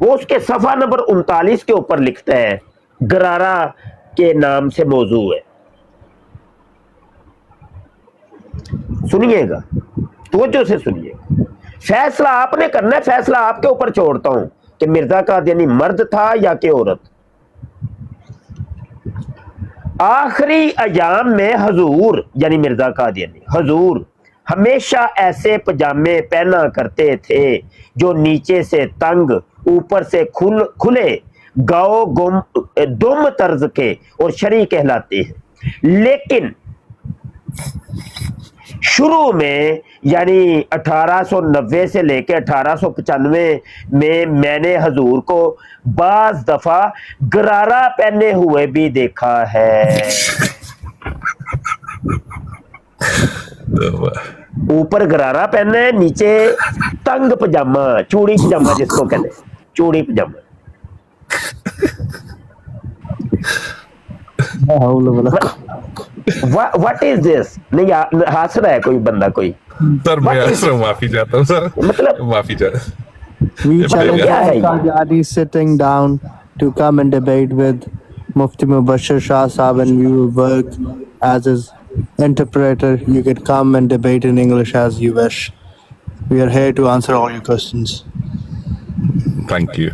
वो उसके सफा नंबर 39 के ऊपर लिखता है, गरारा के नाम से मौजू है। सुनिएगा, तवज्जो से सुनिएगा, फैसला आपने करना है, फैसला आपके ऊपर छोड़ता हूं कि मिर्जा कादियानी मर्द था या कि औरत। आखिरी अयाम में हजूर यानी मिर्जा कादियानी हजूर हमेशा ऐसे पजामे पहना करते थे जो नीचे से तंग, ऊपर से खुले, गाओ दुम तर्ज के और शरी कहलाते हैं। लेकिन शुरू में यानी 1890 से लेके 1895 में मैंने हजूर को बाज दफा गरारा पहने हुए भी देखा है। ऊपर गरारा पहना है, नीचे तंग पजामा, चूड़ी पजामा जिसको कहते हैं, चूड़ी पजामा। What is this? नहीं हंस रहा है कोई बंदा कोई सर मैं सर माफी चाहता हूँ सर, मतलब माफी चाहता We Yeah, challenge yeah, yeah. Qadiani sitting down to come and debate with Mufti Mubashir Shah Sahab, and we will work as his interpreter. You can come and debate in English as you wish. We are here to answer all your questions. Thank you.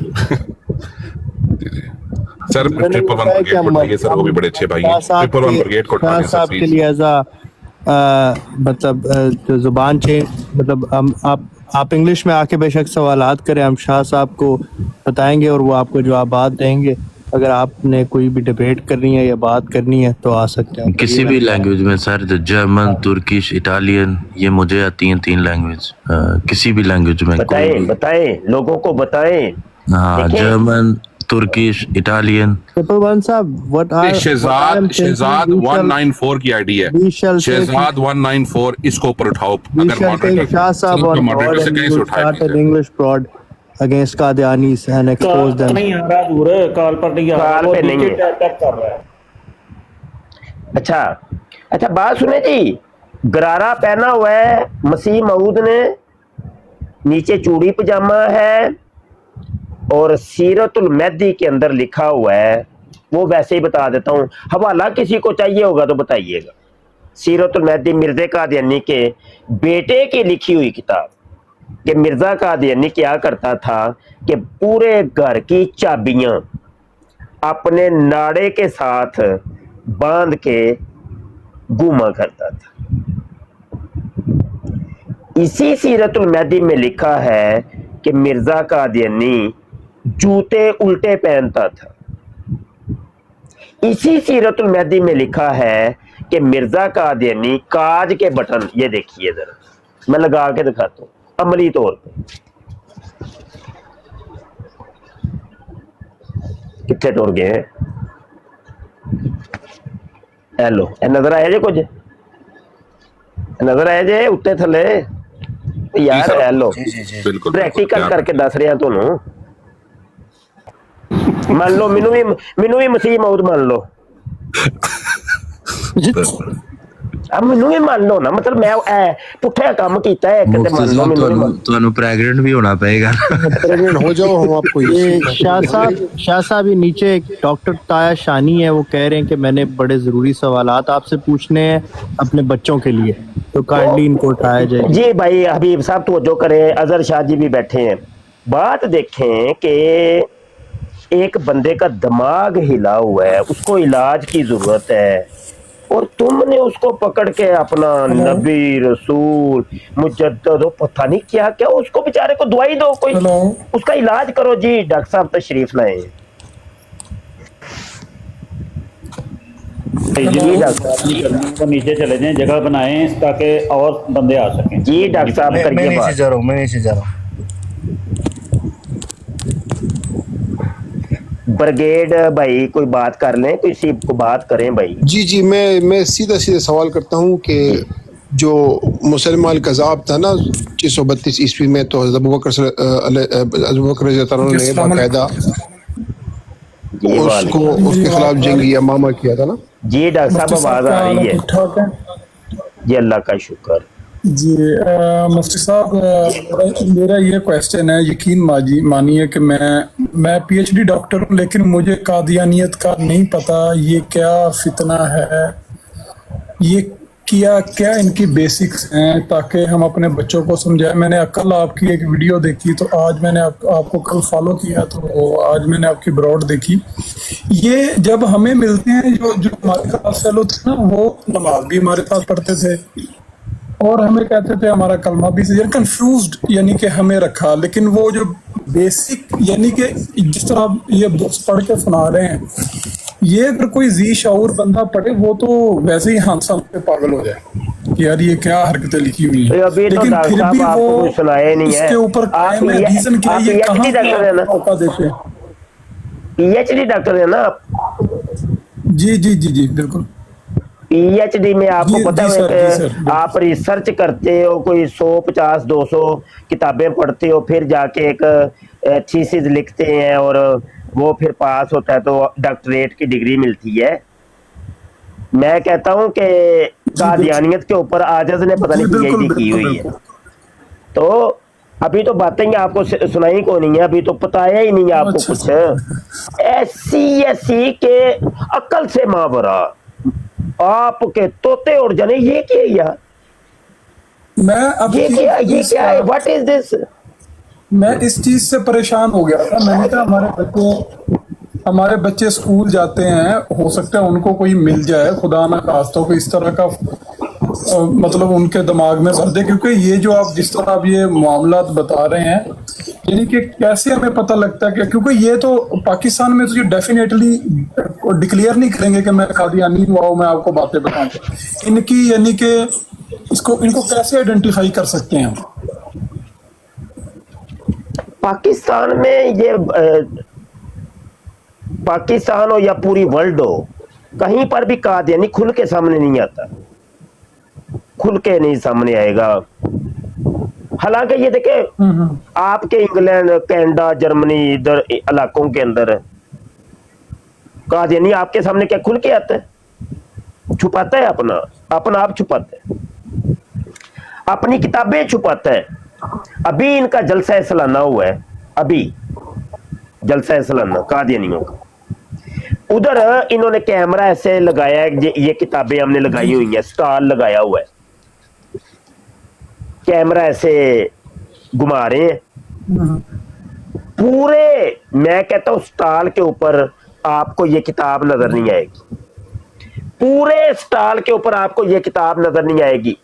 Sir triple one brigade को उठाइए sir, वो भी बड़े अच्छे भाई हैं। Triple one brigade को उठाइए सर साहब के प्लीज। लिए एज मतलब जो जुबान चेंज, मतलब आप इंग्लिश में आके बेशक सवालात करें, हम शाह साहब को बताएंगे और वो आपको जवाबात देंगे। अगर आपने कोई भी डिबेट करनी है या बात करनी है तो आ सकते हैं किसी भी लैंग्वेज में सर, जर्मन, तुर्किश, इटालियन, ये मुझे आती हैं 3 लैंग्वेज। किसी भी लैंग्वेज में बताएं लोगों को बताएं। हाँ, German, Turkish, Italian. Triple one साहब, शहजाद 194 की आईडी है, शहजाद 194, इसको ऊपर उठाओ। अगर मॉडरेटर से कहीं से उठाए English broad against Qadianis and expose them. नहीं आ रहा दूर है, कॉल पर नहीं आ रहा, कॉल पे नहीं है। टैप कर रहा है। अच्छा बात सुने जी, गरारा पहना हुआ है मसीह मऊद ने, नीचे चूड़ी पजामा है और सीरतुल मेहदी के अंदर लिखा हुआ है, वो वैसे ही बता देता हूँ, हवाला किसी को चाहिए होगा तो बताइएगा। सीरतुल मेहदी मिर्ज़ा कादियानी के बेटे की लिखी हुई किताब, कि मिर्ज़ा कादियानी क्या करता था कि पूरे घर की चाबियां अपने नाड़े के साथ बांध के घूमा करता था। इसी सीरतुल मेहदी में लिखा है कि मिर्ज़ा कादियानी जूते उल्टे पहनता था। इसी सीरतुल मेहदी में लिखा है कि मिर्ज़ा कादियानी काज के बटन, ये देखिए जरा, मैं लगा के दिखाता हूँ अमली तौर पे, कितने टुर गए। हेलो, नजर आया जे कुछ, नजर आया जे उत्ते थले यार। हेलो, प्रैक्टिकल करके दस रहा तुहानू। मान लो मैनू भी मसीह मौद मान लो, अब मैनू भी मान लो ना, मतलब मैं पुठा काम कीता है, मान लो ਤੁਹਾਨੂੰ ਪ੍ਰੈਗਨੈਂਟ भी होना पड़ेगा। प्रेग्नेंट हो जाओ, हम आपको ये शाह साहब ये नीचे एक डॉक्टर ताया शानी है, वो कह रहे हैं कि मैंने बड़े जरूरी सवालात आपसे पूछने हैं अपने बच्चों के लिए, तो काइंडली इनको उठाया जाए। जी भाई हबीब साहब तवज्जो करें, अजहर शाह जी भी बैठे हैं। बात देखें कि एक बंदे का दिमाग हिला हुआ है, उसको इलाज की जरूरत है, और तुमने उसको पकड़ के अपना नबी रसूल मुजद्दद पता नहीं क्या क्या, उसको बेचारे को दवाई दो, कोई उसका इलाज करो। जी डॉक्टर साहब तशरीफ लाए। जी डॉक्टर साहब नीचे चले जाएं, जगह बनाएं ताकि और बंदे आ सकें। जी डॉक्टर साहब मैं नीचे जा रहा हूँ। ब्रिगेड भाई कोई बात कर लें, किसी को बात करें भाई। जी मैं सीधा सवाल करता हूँ कि जो मुसलमान कज़ाब था ना 632 ईस्वी में, तो हज़रत अबू बकर ने बाकायदा उसको उसके खिलाफ जंगी यमामा किया था ना। जी डॉक्टर साहब आवाज आ रही है जी, अल्लाह का शुक्र। जी मुफ्ती साहब, मेरा ये क्वेश्चन है, यकीन मानिए कि मैं पीएचडी डॉक्टर हूँ, लेकिन मुझे कादियानियत का नहीं पता ये क्या फितना है, ये क्या इनकी बेसिक्स हैं, ताकि हम अपने बच्चों को समझाएं। मैंने कल आपकी एक वीडियो देखी, तो आज मैंने आपको कल फॉलो किया, तो आज मैंने आपकी ब्रॉड देखी। ये जब हमें मिलते हैं, जो हमारे क्लास फेलो थे ना, वो नमाज भी हमारे पास पढ़ते थे और हमें कहते थे हमारा कलमा भी, कंफ्यूज्ड यानी कि हमें रखा, लेकिन वो जो बेसिक यानी कि जिस तरह ये बुक्स पढ़ के सुना रहे हैं, ये अगर कोई जी शऊर बंदा पढ़े, वो तो वैसे ही हादसा पे पागल हो जाए। कि यार ये क्या हरकतें लिखी हुई तो हैं, अभी तो लेकिन डॉक्टर फिर साहब भी आपको वो कुछ सुनाया नहीं है। इसके ऊपर आप कायम है। रीजन क्या है, ये PhD कहाँ डॉक्टर है ना, मौका देते हैं? PhD डॉक्टर है ना आप? जी जी जी जी बिल्कुल। PhD में आपको जी, पता जी है सर, जी सर, कि बिल्कुल। आप रिसर्च करते हो, कोई 100-50-200 किताबें पढ़ते हो, फिर जाके एक थीसिस लिखते हैं और वो फिर पास होता है तो डॉक्टरेट की डिग्री मिलती है। मैं कहता हूं कि कादियानियत के ऊपर आजज ने पता नहीं PhD की हुई है। तो अभी तो बातें ही आपको सुनाई को नहीं है, अभी तो बताया ही नहीं है आपको अच्छा, कुछ। SC के अकल से मावरा आपके तोते उड़ जाने, ये क्या है यार? मैं अब ये क्या है? What is this? मैं इस चीज से परेशान हो गया था। मैंने कहा हमारे बच्चे स्कूल जाते हैं, हो सकता है उनको कोई मिल जाए, खुदा ना खास्ता कोई इस तरह का मतलब उनके दिमाग में भर दे, क्योंकि ये जो आप जिस तरह आप ये मामलात बता रहे हैं, यानी कि कैसे हमें पता लगता है कि, क्योंकि ये तो पाकिस्तान में तो ये डेफिनेटली डिक्लेयर नहीं करेंगे कि मैं कादियानी हुआ हूं, मैं आपको बातें बताऊं इनकी, यानी कि इनको कैसे आइडेंटिफाई कर सकते हैं हम? पाकिस्तान में ये पाकिस्तान हो या पूरी वर्ल्ड हो, कहीं पर भी कादियानी खुल के सामने नहीं आता, खुल के नहीं सामने आएगा। हालांकि ये देखे आपके इंग्लैंड, कनाडा, जर्मनी, इधर इलाकों के अंदर कादियानी आपके सामने क्या खुल के आता है? छुपाता है अपना आप छुपाता है, अपनी किताबें छुपाता है। अभी इनका जलसा सालाना हुआ है, अभी जलसा सालाना कादियानियों का। उधर इन्होंने कैमरा ऐसे लगाया है, ये किताबें हमने लगाई हुई है, स्टॉल लगाया हुआ है, कैमरा ऐसे घुमा रहे हैं पूरे। मैं कहता हूं स्टॉल के ऊपर आपको ये किताब नजर नहीं आएगी, पूरे स्टॉल के ऊपर आपको ये किताब नजर नहीं आएगी,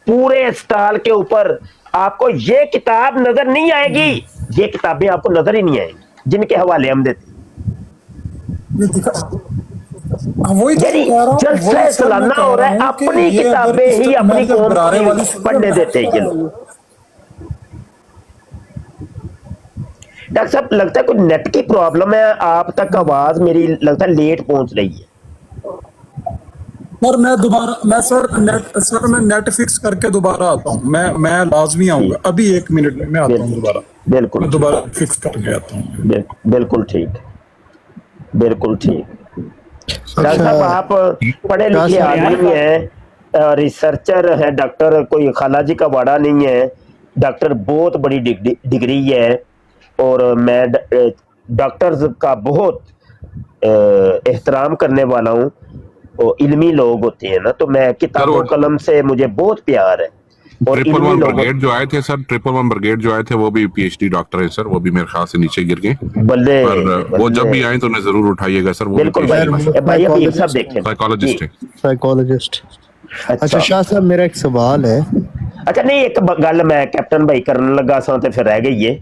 पूरे स्टॉल के ऊपर आपको ये किताब नजर नहीं आएगी, ये किताबें आपको नजर ही नहीं आएगी जिनके हवाले हम देते। वही जलसा सालाना हो रहा है, अपनी किताबें ही अपनी कौम को पढ़ने देते हैं ये लोग। डॉक्टर साहब लगता है कोई नेट की प्रॉब्लम है, आप तक आवाज मेरी लगता है लेट पहुंच रही है। सर मैं नेट फिक्स करके दोबारा आता हूँ, मैं लाजमी आऊंगा, अभी 1 मिनट में मैं आता हूँ दोबारा। बिल्कुल दोबारा फिक्स करके आता हूँ। बिल्कुल ठीक, बिल्कुल ठीक। डॉक्टर साहब आप पढ़े लिखे आदमी हैं, रिसर्चर है, डॉक्टर कोई खालाजी का वाड़ा नहीं है, डॉक्टर बहुत बड़ी डिग्री है, और मैं डॉक्टर्स का बहुत एहतराम करने वाला हूँ। और इल्मी लोग होते हैं ना, तो मैं किताबों कलम से मुझे बहुत प्यार है। और 111 ब्रिगेड जो आए थे सर, 111 ब्रिगेड जो आए थे वो भी PhD डॉक्टर है सर, वो भी मेरे ख्याल से नीचे गिर गए, पर वो जब भी आए तो उन्हें जरूर उठाइएगा सर। वो बिल्कुल भाई अभी सब देखें, साइकोलॉजिस्ट है, साइकोलॉजिस्ट। अच्छा शाह साहब मेरा एक सवाल है। अच्छा नहीं, एक गल मैं कैप्टन भाई करने लगा सा तो फिर रह गई है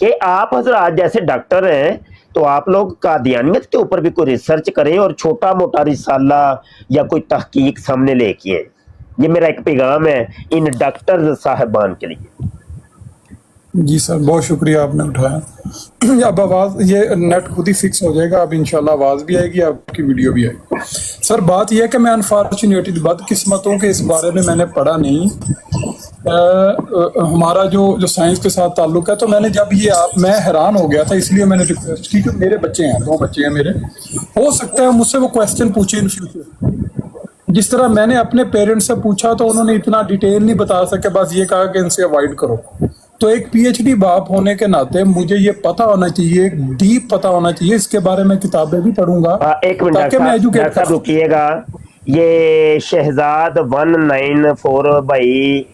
कि आप हजरात जैसे डॉक्टर हैं तो आप लोग कादियानियत के ऊपर भी कोई रिसर्च करें और छोटा मोटा रिसाला या कोई तहकीक सामने लेके आए। ये मेरा एक पैगाम है इन डॉक्टर साहिबान के लिए। जी सर बहुत शुक्रिया आपने उठाया। अब आवाज़ ये नेट खुद ही फिक्स हो जाएगा, अब इंशाल्लाह आवाज़ भी आएगी, आपकी वीडियो भी आएगी। सर बात यह है कि मैं अनफॉर्चुनेटली बदकिस्मतों के इस बारे में मैंने पढ़ा नहीं। हमारा जो साइंस के साथ ताल्लुक है, तो मैंने जब मैं हैरान हो गया था, इसलिए मैंने रिक्वेस्ट की कि मेरे बच्चे हैं, 2 बच्चे हैं मेरे, हो सकता है मुझसे वो क्वेश्चन पूछे इन फ्यूचर। जिस तरह मैंने अपने पेरेंट्स से पूछा तो उन्होंने इतना डिटेल नहीं बता सके, बस ये कहा कि इनसे अवॉइड करो। तो एक PhD बाप होने के नाते मुझे ये पता होना चाहिए, डीप पता होना चाहिए, इसके बारे में किताबें भी पढ़ूंगा। एक मिनट साहब रुकिएगा, ये शहजाद 194 भाई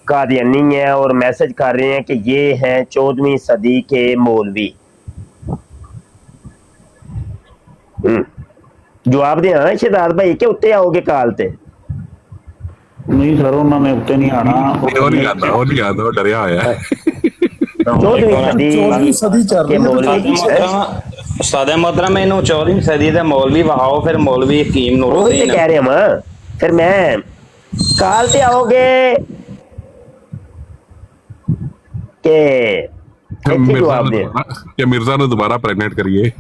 कादियानी है और मैसेज कर रहे हैं कि ये हैं 14वीं सदी के मौलवी। जवाब दे हाँ शहजाद भाई के उत्ते आओगे काल ते? नहीं सर उन्होंने उत्ते नहीं आना, और नहीं आता डरिया आया है। 14वीं सदी चल रही है। उस्ताद मोहतरम मैनू 14वीं सदी दे मौलवी वहाओ, फिर मौलवी हकीम नूरुद्दीन कह रहे हम। फिर मैं काल से आओगे के ऐसे जवाब दे। मिर्जा ने दोबारा प्रेग्नेंट करिए।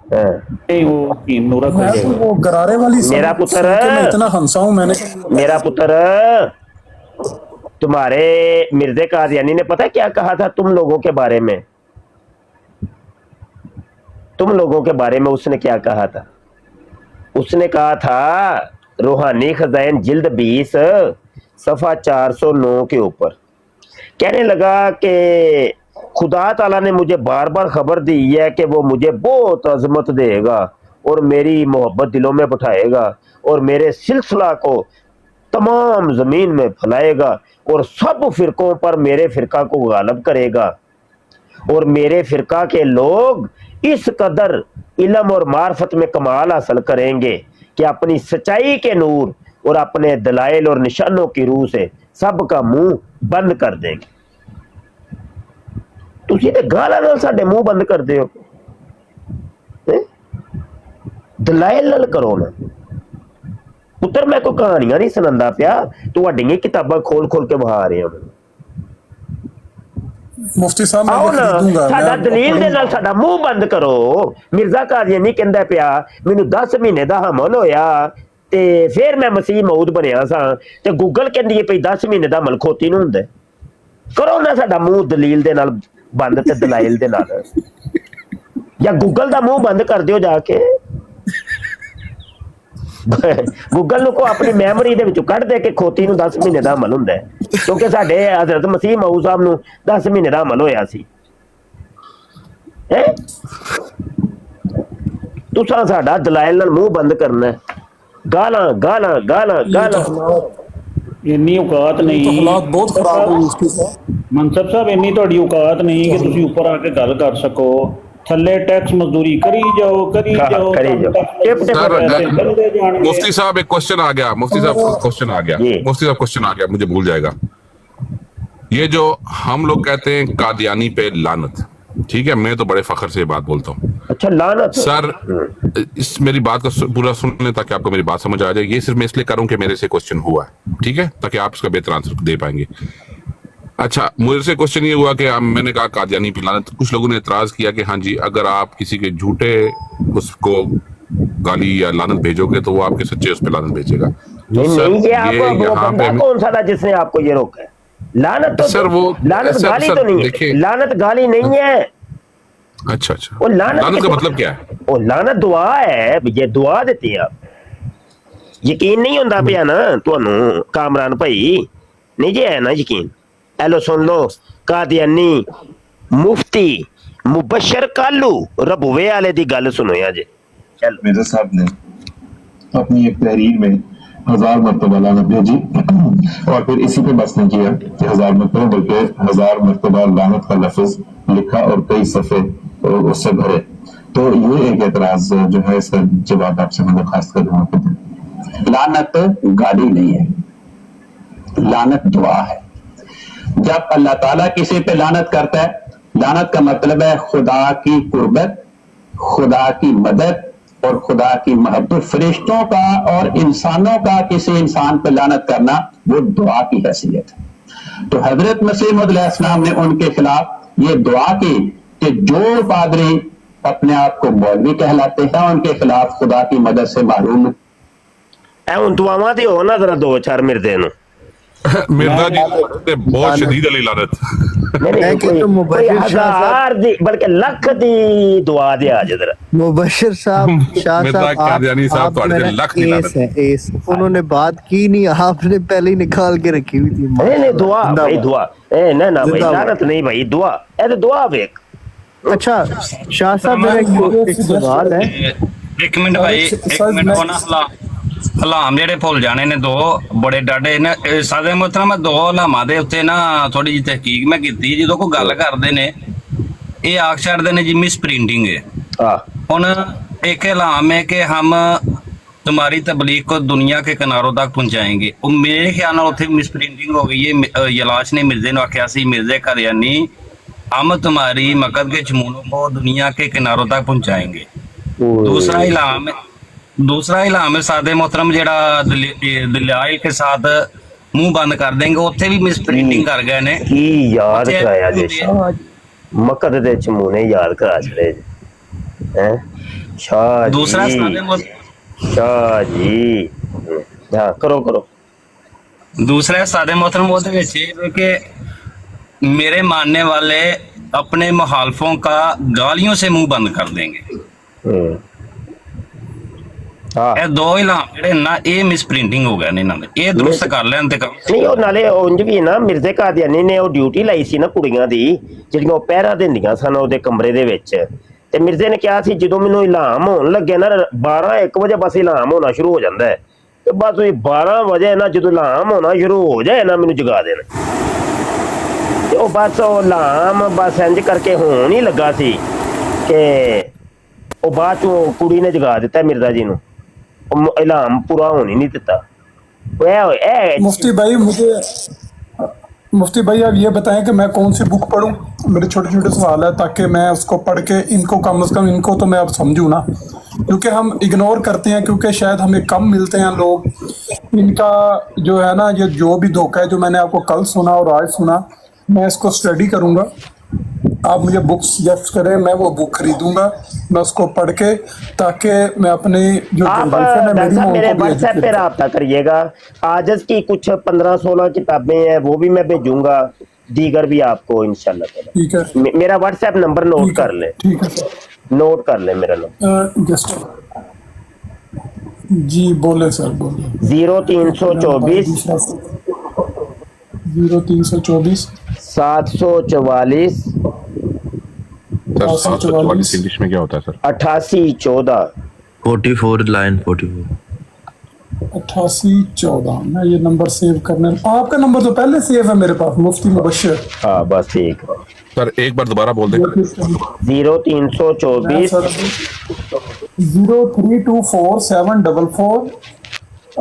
हाँ। नहीं वो यकीन नूरा मैं कर तो वो गरारे वाली मेरा सुन पुत्र के मैं इतना हंसा हूं मैंने मेरा पुत्र, तुम्हारे मिर्जे कादियानी ने पता क्या कहा था तुम लोगों के बारे में? तुम लोगों के बारे में उसने क्या कहा था? उसने कहा था रूहानी खजाइन जिल्द 20 सफ़ा 409 के ऊपर, कहने लगा कि खुदा ताला ने मुझे बार बार खबर दी है कि वो मुझे बहुत अजमत देगा और मेरी मोहब्बत दिलों में बिठाएगा और मेरे सिलसिला को तमाम ज़मीन में फैलाएगा और सब फ़िरकों पर मेरे फ़िरका को गालब करेगा और मेरे फ़िरका के लोग इस कदर इल्म और मार्फत में कमाल हासिल करेंगे कि अपनी सच्चाई के नूर और अपने दलाइल और निशानों की रूह से सबका मुंह बंद कर देंगे। तुसी ते गालां नाल साडे मुंह बंद कर दे हो, दलाइल नाल करो ना पुत्र। मैं कोई कहानियां नहीं सुनांदा पिया, तुहाडीਆਂ किताबां खोल खोल के बहा रहे हो। मुफ्ती साहब आओ मैं ना खरीदूंगा साडा दलील दे नाल साडा मुंह बंद करो। मिर्जा कादियानी कहंदा पिया मैनू 10 महीने दा हमल होया ते फिर मैं मसीह मऊद बनया सा, ते गूगल कहंदी है पई 10 महीने दा हमल खोती नूं हुंदा। करो ना साडा मुंह दलील दे नाल बंद ते दलाइल दे नाल, या गूगल दा मुंह बंद कर दियो जाके। गूगल ਨੂੰ ਕੋ ਆਪਣੀ ਮੈਮਰੀ ਦੇ ਵਿੱਚੋਂ ਕੱਢ ਦੇ ਕਿ ਖੋਤੀ ਨੂੰ 10 ਮਹੀਨੇ ਦਾ ਅਮਲ ਹੁੰਦਾ ਹੈ, ਕਿਉਂਕਿ ਸਾਡੇ ਹਜ਼ਰਤ ਮਸੀਹ ਮਊਦ ਸਾਹਿਬ ਨੂੰ 10 ਮਹੀਨੇ ਦਾ ਅਮਲ ਹੋਇਆ ਸੀ। ਤੁਸੀਂ ਸਾਡਾ ਦਲਾਇਲ ਨਾਲ ਮੂੰਹ ਬੰਦ ਕਰਨਾ ਹੈ। ਗਾਲਾਂ ਗਾਲਾਂ ਗਾਲਾਂ ਗਾਲਾਂ। ਇੰਨੀ ਔਕਾਤ तो नहीं हालात बहुत खराब है मुफ्ती साहब। ਮਨਸਬ ਸਾਹਿਬ, ਇੰਨੀ ਤੁਹਾਡੀ ਔਕਾਤ ਨਹੀਂ ਕਿ ਤੁਸੀਂ ਉੱਪਰ ਆ ਕੇ ਗੱਲ ਕਰ ਸਕੋ। ਥੱਲੇ टैक्स मजदूरी करी जाओ करी जाओ। सर मुफ्ती साहब एक क्वेश्चन आ गया, मुफ्ती साहब क्वेश्चन आ गया, मुफ्ती साहब क्वेश्चन आ गया, मुझे भूल जाएगा। ये जो हम लोग कहते हैं कादियानी पे लानत, ठीक है, मैं तो बड़े फखर से ये बात बोलता हूँ। अच्छा लानत सर, इस मेरी बात को पूरा सुन लें ताकि आपको मेरी बात समझ आ जाए। ये सिर्फ मैं इसलिए करूँ कि मेरे से क्वेश्चन हुआ है, ठीक है, ताकि आप इसका बेहतर आंसर दे पाएंगे। अच्छा, मुझे से क्वेश्चन ये हुआ कि मैंने कहा कादियानी पे लानत, कुछ लोगों ने एतराज किया कि हाँ जी अगर आप किसी के झूठे उसको गाली या लानत भेजोगे तो वो आपके सच्चे उस पे लानत भेजेगा। तो नहीं, सर नहीं, ये ये आपको यहाँ बंदा पे कौन सा था जिसने आपको ये रोका है? लानत तो सर वो लानत सर, गाली सर, तो नहीं है, देखिए, लानत गाली नहीं है। अच्छा अच्छा, वो लानत का मतलब क्या है? वो लानत दुआ है, ये दुआ देती है। आप यकीन नहीं होंदा पिया ना ਤੁਹਾਨੂੰ ਕਾਮਰਾਨ ਭਾਈ? नहीं जी है ना यकीन? हेलो सुन लो, कादियानी मुफ्ती मुबशर कालू रबुवे वाले दी गल सुनो या जे। चलो मिर्जा साहब ने अपनी एक तहरीर में 1000 मरतबा लानत भेजी और फिर इसी पे बस नहीं किया कि 1000 मरतबा, बल्कि 1000 मरतबा लानत का लफ्ज लिखा और कई सफ़े उससे भरे। तो ये एक एतराज जो है इसका जवाब आपसे मैं दरखास्त कर रहा हूँ। लानत गाली नहीं है, लानत दुआ है। जब अल्लाह ताला किसी पे लानत करता है, लानत का मतलब है खुदा की कुर्बत, खुदा की मदद और खुदा की मोहब्बत। फरिश्तों का और इंसानों का किसी इंसान पे लानत करना वो दुआ की हैसियत है। तो हजरत मसीह मौद अलैहिस्सलाम ने उनके खिलाफ ये दुआ की कि जो पादरी अपने आप को मौलवी कहलाते हैं उनके खिलाफ खुदा की मदद से मारूम ऐ हुन दुआवां ते हो ना जरा 2-4 मिर्दे नु मिर्जा जी ने बहुत शदीद अली लानत। नहीं कोई हजार दी बल्कि लख दी दुआ दे आज जरा। मुबशर साहब, शाह साहब, कादियानी साहब आप मेरा लख दी एस है, एस। उन्होंने बात की नहीं, आपने पहले ही निकाल के रखी हुई थी। नहीं दुआ भाई, दुआ ए ना ना भाई, लानत नहीं भाई, दुआ ए तो दुआ वेख। अच्छा शाह साहब, मेरा एक सवाल है। एक मिनट भाई, एक मिनट को ना ਹਲਾਮ ਜਿਹੜੇ ਭੁੱਲ ਜਾਣੇ ਨੇ ਦੋ ਬੜੇ ਡਾਡੇ ਨੇ ਸਾਦੇ ਮੁਹਤਰਮ। ਮੈਂ 2 ਹਲਾਮਾਂ ਦੇ ਉੱਤੇ ਨਾ ਥੋੜੀ ਜਿਹੀ ਤਹਿਕੀਕ ਮੈਂ ਕੀਤੀ। ਜਦੋਂ ਕੋਈ ਗੱਲ ਕਰਦੇ ਨੇ ਇਹ ਆਖ ਛੱਡਦੇ ਨੇ ਜੀ ਮਿਸ ਪ੍ਰਿੰਟਿੰਗ है। ਹੁਣ एक हलाम है कि हम तुम्हारी तबलीग को दुनिया के किनारों तक पहुंचाएंगे। और मेरे ख्याल में उत्थे मिस प्रिंटिंग हो गई है। यलाश ने मिर्जे ने आख्या सी, मिर्जे कादियानी हम तुम्हारी मकद के चमूनों को दुनिया के किनारों तक पहुंचाएंगे। दूसरा इलाम दूसरा इलाम सादे मोहतरम जेड़ा दलाइल के साथ मुंह बंद कर देंगे उत्थे भी मिस प्रिंटिंग कर गए ने की याद उत्थे कराया जे मकद दे चमूने याद करा छड़े हैं शाह दूसरा जी सादे शाह जी हाँ करो करो दूसरा सादे मोहतरम वो कि मेरे मानने वाले अपने मुखालफों का गालियों से मुंह बंद कर देंगे। ਇਹ ਦੋ ਇਲਾਮ ਜਿਹੜੇ ਨਾ ਇਹ ਮਿਸ ਪ੍ਰਿੰਟਿੰਗ ਹੋ ਗਏ ਨੇ ਇਹਨਾਂ ਦੇ ਇਹ ਦਰੁਸਤ ਕਰ ਲੈਣ ਤੇ ਨਹੀਂ ਉਹ ਨਾਲੇ ਉਂਝ ਵੀ ਨਾ ਮਿਰਜ਼ੇ ਕਾਦੀਆਨੀ ਨੇ ਉਹ ਡਿਊਟੀ ਲਾਈ ਸੀ ਨਾ ਕੁੜੀਆਂ ਦੀ ਜਿਹੜੀਆਂ ਉਹ ਪਹਿਰਾ ਦਿੰਦੀਆਂ ਸਨ ਉਹਦੇ ਕਮਰੇ ਦੇ ਵਿੱਚ ਤੇ ਮਿਰਜ਼ੇ ਨੇ ਕਿਹਾ ਸੀ ਜਦੋਂ ਮੈਨੂੰ ਇਲਾਮ ਹੋਣ ਲੱਗੇ ਨਾ 12-1 ਵਜੇ ਬਸ ਇਲਾਮ ਹੋਣਾ ਸ਼ੁਰੂ ਹੋ ਜਾਂਦਾ ਹੈ ਤੇ ਬਸ ਉਹ 12 ਵਜੇ ਨਾ ਜਦੋਂ ਇਲਾਮ ਹੋਣਾ ਸ਼ੁਰੂ ਹੋ ਜਾਏ ਨਾ ਮੈਨੂੰ ਜਗਾ ਦੇਣਾ ਤੇ ਉਹ ਬਸ ਉਹ ਇਲਾਮ ਬਸ ਇੰਜ ਕਰਕੇ ਹੋਣ ਹੀ ਲੱਗਾ ਸੀ ਕਿ ਉਹ ਬਾਅਦ ਚੋਂ ਕੁੜੀ ਨੇ ਜਗਾ ਦਿੱਤਾ ਮਿਰਜ਼ਾ ਜੀ ਨੂੰ इलाम पूरा होने नहीं देता। मुफ्ती भाई आप ये बताएं कि मैं कौन सी बुक पढूं? मेरे छोटे छोटे सवाल है ताकि मैं उसको पढ़ के इनको कम से कम इनको तो मैं अब समझूं ना, क्योंकि हम इग्नोर करते हैं क्योंकि शायद हमें कम मिलते हैं लोग। इनका जो है ना ये जो भी धोखा है जो मैंने आपको कल सुना और आज सुना, मैं इसको स्टडी करूँगा। आप मुझे बुक सजेस्ट करें, मैं वो बुक खरीदूंगा, मैं उसको पढ़ के ताकि मैं अपने जो मेरे व्हाट्सएप पे रब्ता करिएगा। आजज की कुछ 15-16 किताबें हैं वो भी मैं भेजूंगा, दीगर भी आपको इंशाल्लाह। ठीक है, मेरा व्हाट्सएप नंबर नोट कर ले। ठीक है सर, नोट कर ले मेरा नंबर। जस्ट जी बोले सर, बोले। 0324 0324 744 सर 744 इंग्लिश में क्या होता है सर? 8814 44 लाइन 44 8814। मैं ये नंबर सेव करने, आपका नंबर तो पहले सेव है मेरे पास, मुफ्ती मुबश्शिर। हाँ बस ठीक है सर, एक बार दोबारा बोल दें। 0324 0324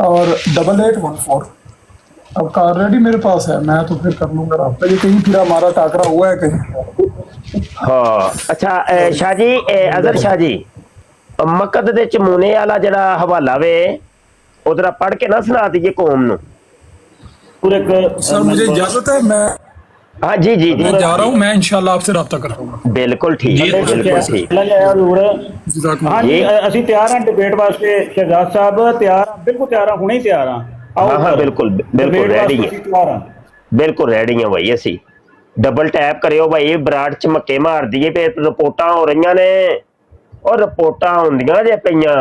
और 8814। अब का ऑलरेडी मेरे पास है, मैं तो फिर कर लूंगा रास्ता। ये कहीं फिर हमारा टाकरा हुआ है कहीं? हाँ अच्छा शाह जी, अजहर शाह जी, मकद दे चमूने वाला जरा हवाला वे उधर पढ़ के ना सुना दीजिए कौम नु। सर मुझे इजाजत है, मैं हाँ जी जी जी मैं जा रहा हूँ, मैं इंशाल्लाह आपसे रब्ता करूँगा। बिल्कुल ठीक है, बिल्कुल ठीक। हाँ जी ਅਸੀਂ ਤਿਆਰ ਹਾਂ ਡਿਬੇਟ ਵਾਸਤੇ। ਸ਼ਹਿਜ਼ਾਦ ਸਾਹਿਬ ਤਿਆਰ ਹਾਂ, ਬਿਲਕੁਲ ਤਿਆਰ ਹਾਂ, ਹੁਣੇ ਹੀ ਤਿਆਰ ਹਾਂ। हाँ हाँ बिल्कुल बिल्कुल रेडी है, बिल्कुल रेडी है भाई। असी डबल टैप करियो भाई, बराड़ झमके मार दिए पे रिपोर्टां हो रही ने और रिपोर्टां होंदियां जे पईयां।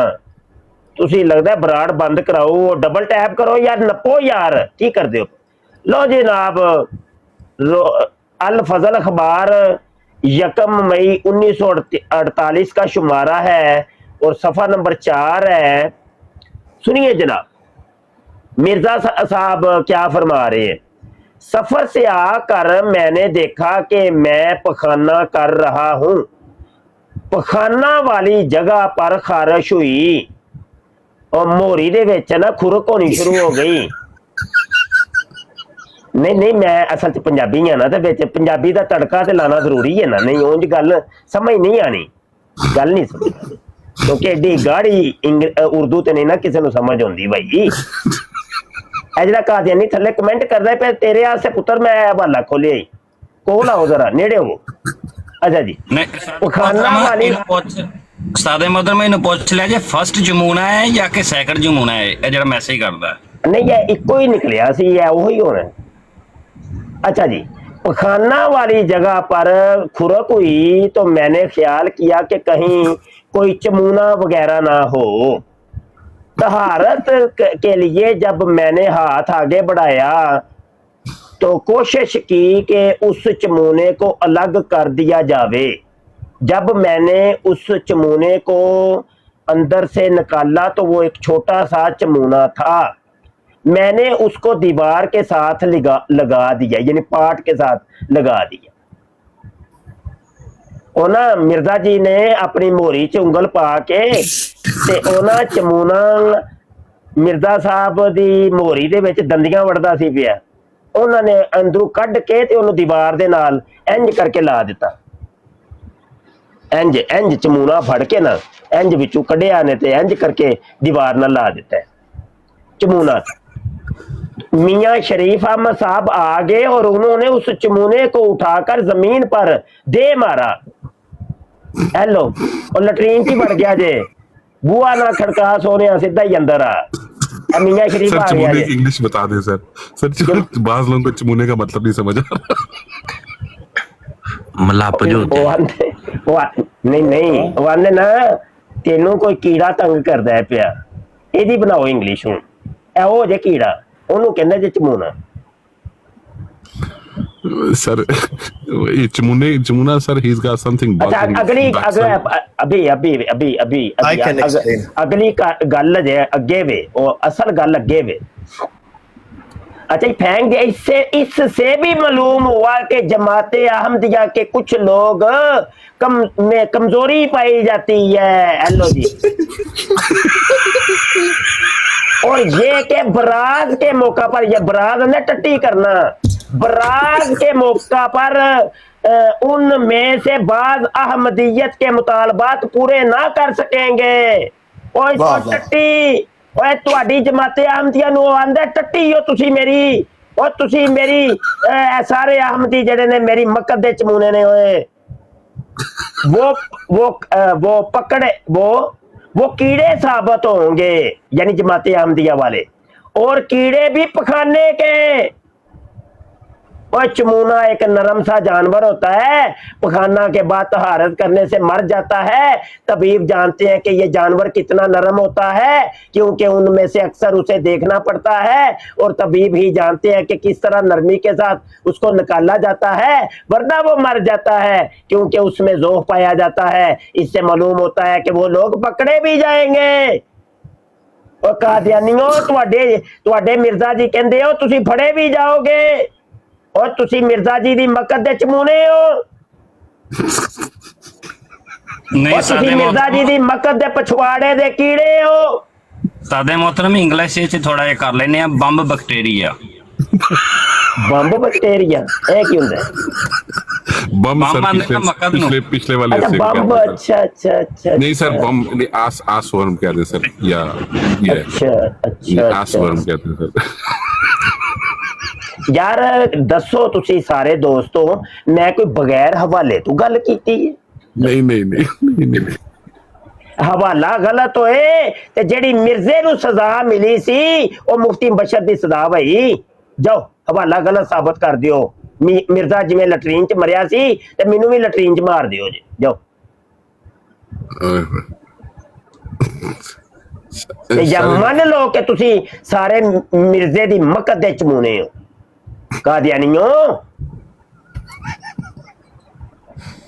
तुसी लगदा बराड़ बंद कराओ, डबल टैप करो यार, नप्पो यार, की करदे हो? लो जनाब, अल फजल अखबार 1 मई 1948 का शुमारा है और सफ़ा नंबर 4 है। सुनिए जनाब, मिर्जा साहब क्या फरमा रहे हैं। सफर से आकर मैंने देखा कि मैं पखाना कर रहा हूं, पखाना वाली जगह पर खारिश हुई और मोरी दे विच ना खुरक होनी शुरू हो गई। नहीं नहीं मैं असल च पंजाबी हाँ ना, तो विच पंजाबी का तड़का तो लाना जरूरी है ना, नहीं उंज गल समझ नहीं आनी, गल नहीं समझ, क्योंकि एडी गाड़ी उर्दू तो नहीं ना किसी को समझ आती भाई। जरा कादियानी थले कमेंट कर रहा है तेरे आसे पुत्र, मैं हवाला खोलिया ही कोल आओ जरा नेड़े हो। अच्छा जी, पखाना वाली सादे मदर में पूछ लिया जे फर्स्ट जमुना है या कि सेकंड जमुना है, ये जरा मैसेज करदा है। नहीं ये इको ही निकलिया सी, ये वही होना। अच्छा जी, पखाना वाली जगह पर खुरक हुई तो मैंने ख्याल किया कि कहीं कोई चमूना वगैरह ना हो। तहारत के लिए जब मैंने हाथ आगे बढ़ाया तो कोशिश की कि उस चमूने को अलग कर दिया जावे। जब मैंने उस चमूने को अंदर से निकाला तो वो एक छोटा सा चमूना था। मैंने उसको दीवार के साथ लगा दिया, यानी पाट के साथ लगा दिया। ओना मिर्जा जी ने अपनी मोरी च उंगल पा के ते ओना चमूना मिर्जा साहब दी मोरी दे विच दंदियां वड़दा सी पिया, उन्होंने अंदरों कढ़ के ते ओनू दीवार दे नाल इंज करके ला दिता। ਇੰਜ ਇੰਜ ਚਮੂਣਾ ਫੜ ਕੇ ਨਾ ਇੰਜ ਵਿੱਚੋਂ ਕੱਢਿਆ ਨੇ ਤੇ ਇੰਜ ਕਰਕੇ दीवार ਨਾਲ ला देता है चमूना। मियाँ शरीफ अहमद साहब आ गए और उन्होंने उस चमूने को उठाकर जमीन पर दे मारा, हेलो, और लटरीन की बढ़ गया जे, बुआ ना खड़का सोने सीधा ही अंदर आ। मियाँ शरीफ आ गया जे। इंग्लिश बता दे सर। सर बाज लोगों को चमूने का मतलब नहीं समझ आ रहा। मलाप जो होते नहीं वो आंदे ना तेनों कोई कीड़ा तंग करदा है पिया, ਇਹਦੀ ਬਣਾਓ ਇੰਗਲਿਸ਼ ਹੁਣ। ਇਹੋ ਜੇ ਕੀੜਾ ਉਹਨੂੰ ਕਹਿੰਦੇ ਜੇ ਚਮੂਨਾ। सर ये चमूना सर he's got something अच्छा अगली अगली गल जे अगे वे, और असल गल अगे वे। अच्छा फेंक दिया। इससे भी मालूम हुआ कि जमात अहमदिया के कुछ लोग में कमजोरी पाई जाती है। हेलो जी। और ये के बराज के मौका पर, ये बराज ने टट्टी करना, बराज के मौका पर उनमें से बाज अहमदियत के मुतालबात पूरे ना कर सकेंगे। और टट्टी ओए तुहाडी जमाते अहमदिया नूं आंदा टट्टी हो तुसी मेरी, और तुसी मेरी सारे अहमदी जेडे ने मेरी मक्कद दे चमूने ने होए। वो पकड़े वो कीड़े साबित होंगे, यानी जमाते अहमदिया वाले, और कीड़े भी पखाने के। और चमूना एक नरम सा जानवर होता है, पखाना के बाद तहारत करने से मर जाता है। तबीब जानते हैं कि ये जानवर कितना नरम होता है, क्योंकि उनमें से अक्सर उसे देखना पड़ता है, और तबीब ही जानते हैं कि किस तरह नरमी के साथ उसको निकाला जाता है, वरना वो मर जाता है क्योंकि उसमें ज़ोफ पाया जाता है। इससे मालूम होता है कि वो लोग पकड़े भी जाएंगे। और कादियानियों तुहाडे मिर्जा जी कहंदे हो तुसी फड़े भी जाओगे, और तुसी मिर्जा जी दी मक्कद दे चमूने हो। नहीं तुसी मिर्जा जी दी मक्कद दे पछवाड़े दे कीड़े हो। सादे मोहतरम इंग्लिश च थोड़ा ये कर लेने बंब बैक्टीरिया। बंब बैक्टीरिया ए की हुंदा है? बम सर पिछले वाले अच्छा बम। अच्छा नहीं सर बम आस वर्म कहते हैं सर, या अच्छा आस वर्म कहते हैं सर। यार दसो तुसी सारे दोस्तों, मैं कोई बगैर हवाले तो गल कीती है? नहीं हवाला गलत होए ते जेड़ी मिर्जे नूं सजा मिली सी ओ मुफ्ती बशर दी सजा भाई। जाओ हवाला गलत साबित कर दियो। मिर्जा जिवें लटरीन च मरिया सी ते मैनू भी लटरीन च मार दियो जी। जाओ या मन लो कि तुसी सारे मिर्जे दी मक्कद दे चमूने हो। कादियानियों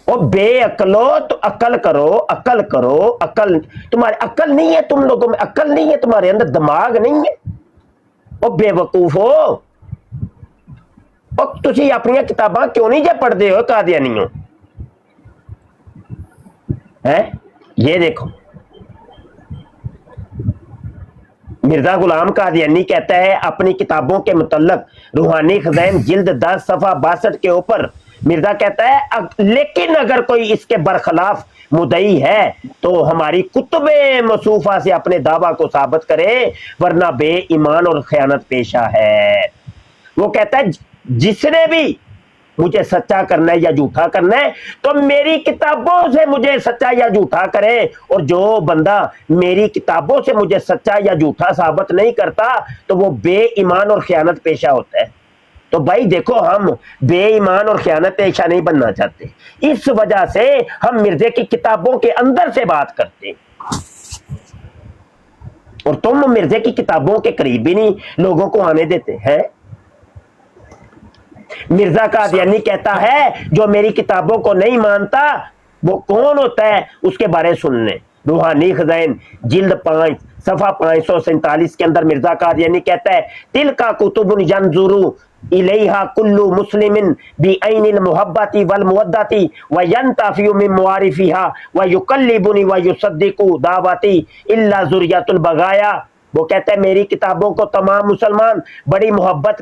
ओ बेअकलो, तो अकल करो। अकल तुम्हारे अकल नहीं है, तुम लोगों में अकल नहीं है, तुम्हारे अंदर दिमाग नहीं है। ओ बेवकूफ हो। ओ तुसी अपनी किताबां क्यों नहीं जे पढ़ते हो कादियानियों? हैं ये देखो, मिर्जा गुलाम कादियानी कहता है अपनी किताबों के मुतल्लक रूहानी खज़ाइन जिल्द 10 सफ़ा 62 के ऊपर, मिर्जा कहता है लेकिन अगर कोई इसके बरखिलाफ मुदई है तो हमारी कुतुबे मसूफा से अपने दावा को साबित करे, वरना बेईमान और खयानत पेशा है। वो कहता है जिसने भी मुझे सच्चा करना है या झूठा करना है तो मेरी किताबों से मुझे सच्चा या झूठा करे, और जो बंदा मेरी किताबों से मुझे सच्चा या झूठा साबित नहीं करता तो वो बेईमान और खयानत पेशा होता है। तो भाई देखो, हम बेईमान और खयानत पेशा नहीं बनना चाहते, इस वजह से हम मिर्जे की किताबों के अंदर से बात करते हैं, और तुम मिर्जे की किताबों के करीब भी नहीं लोगों को आने देते हैं। मिर्जा कादियानी कहता है जो मेरी किताबों को नहीं मानता वो कौन होता है, उसके बारे सुनने। रूहानी खज़ाइन जिल्द 5 सफ़ा 547 के अंदर मिर्जा कादियानी कहता है तिल का कुतुबुन यंजुरु इलैहा कुल्लु मुस्लिमिन बिअैनिल मुहब्बती वल मुवद्दती व यंतफियु मिन मुआरिफिहा व युकल्लिबुनी व युसद्दिकु दावती इल्ला ज़ुरियतुल बगाया। वो कहता है मेरी किताबों को तमाम मुसलमान बड़ी मोहब्बत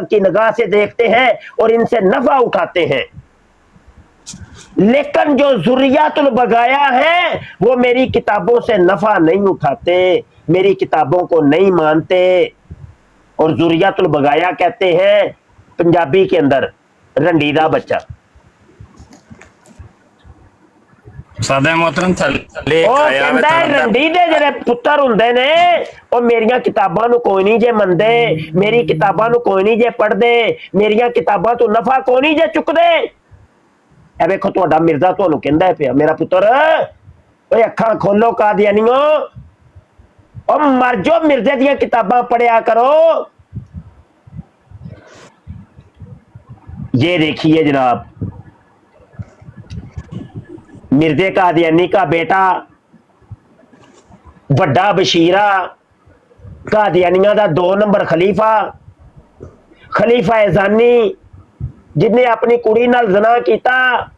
की निगाह से देखते हैं और इनसे नफा उठाते हैं। لیکن جو ذریات البغایا ہے وہ میری کتابوں سے نفع نہیں اٹھاتے, میری کتابوں کو نہیں مانتے. اور ذریات البغایا کہتے ہیں پنجابی کے اندر رنڈیدہ بچہ. سادہ محترم تھلے ਉਹ ਕਹਿੰਦਾ ਰੰਡੀ ਦੇ ਜਿਹੜੇ ਪੁੱਤਰ ਹੁੰਦੇ ਨੇ ਉਹ ਮੇਰੀਆਂ ਕਿਤਾਬਾਂ ਨੂੰ ਕੋਈ ਨਹੀਂ ਜੇ ਮੰਨਦੇ, ਮੇਰੀ ਕਿਤਾਬਾਂ ਨੂੰ ਕੋਈ ਨਹੀਂ ਜੇ ਪੜ੍ਹਦੇ, ਮੇਰੀਆਂ ਕਿਤਾਬਾਂ ਤੋਂ ਨਫਾ ਕੋਈ ਨਹੀਂ ਜੇ ਚੁੱਕਦੇ. ਇਹ ਵੇਖੋ ਤੁਹਾਡਾ ਮਿਰਜ਼ਾ ਤੁਹਾਨੂੰ ਕਹਿੰਦਾ ਪਿਆ ਮੇਰਾ ਪੁੱਤਰ ਓਏ ਅੱਖਾਂ ਖੋਲੋ ਕਾਦੀਆਨੀਓ, ਉਹ ਮਰ ਜਾਓ, ਮਿਰਜ਼ੇ ਦੀਆਂ ਕਿਤਾਬਾਂ ਪੜ੍ਹਿਆ ਕਰੋ. ये देखिए जनाब, मिर्जे कादियानी का बेटा वड्डा बशीरा कादियानिया दा 2 नंबर खलीफा, खलीफा एजानी जिन्हें अपनी कुड़ी नाल ज़ना कीता,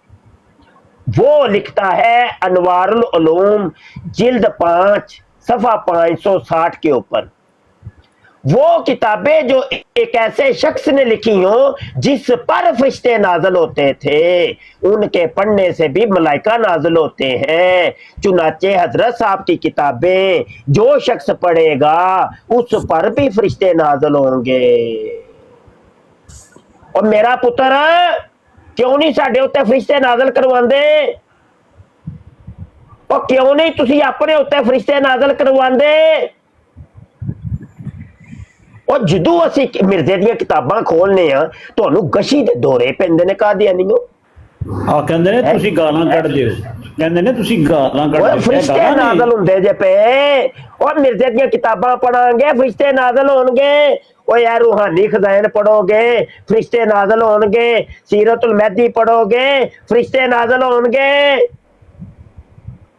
वो लिखता है अनवारुल उलूम जिल्द 5 सफ़ा 560 के ऊपर, वो किताबें जो एक ऐसे शख्स ने लिखी हो जिस पर फरिश्ते नाज़िल होते थे, उनके पढ़ने से भी मलाइका नाज़िल होते हैं. चुनाचे हजरत साहब की किताबें जो शख्स पढ़ेगा उस पर भी फरिश्ते नाज़िल होंगे. और मेरा पुत्र क्यों नहीं साडे उत्ते फरिश्ते नाज़िल करवांदे, और क्यों नहीं तुसी अपने उत्ते फरिश्ते नाज़िल करवांदे. और जदों असी मिर्जे ਦੀਆਂ ਕਿਤਾਬਾਂ ਖੋਲਨੇ ਆ ਤੁਹਾਨੂੰ ਗਸ਼ੀ ਦੇ ਦੌਰੇ ਪੈਂਦੇ ਨੇ ਕਾਦੀਆਨੀਓ. ਆ ਕਹਿੰਦੇ ਨੇ ਤੁਸੀਂ ਗਾਲਾਂ ਕੱਢਦੇ ਹੋ, ਕਹਿੰਦੇ ਨੇ ਤੁਸੀਂ ਗਾਲਾਂ ਕੱਢਦੇ ਹੋ. ਫਰਿਸ਼ਤੇ ਨਾਜ਼ਲ ਹੁੰਦੇ ਜੇ ਪਏ, ਉਹ ਮਿਰਜ਼ੇ ਦੀਆਂ ਕਿਤਾਬਾਂ ਪੜਾਂਗੇ ਫਰਿਸ਼ਤੇ ਨਾਜ਼ਲ ਹੋਣਗੇ. ਉਹ ਯਾਰ रूहानी खजाइन पढ़ोगे फरिश्ते नाज़िल होंगे, सीरतुल महदी पढ़ोगे फरिश्ते नाज़िल होंगे.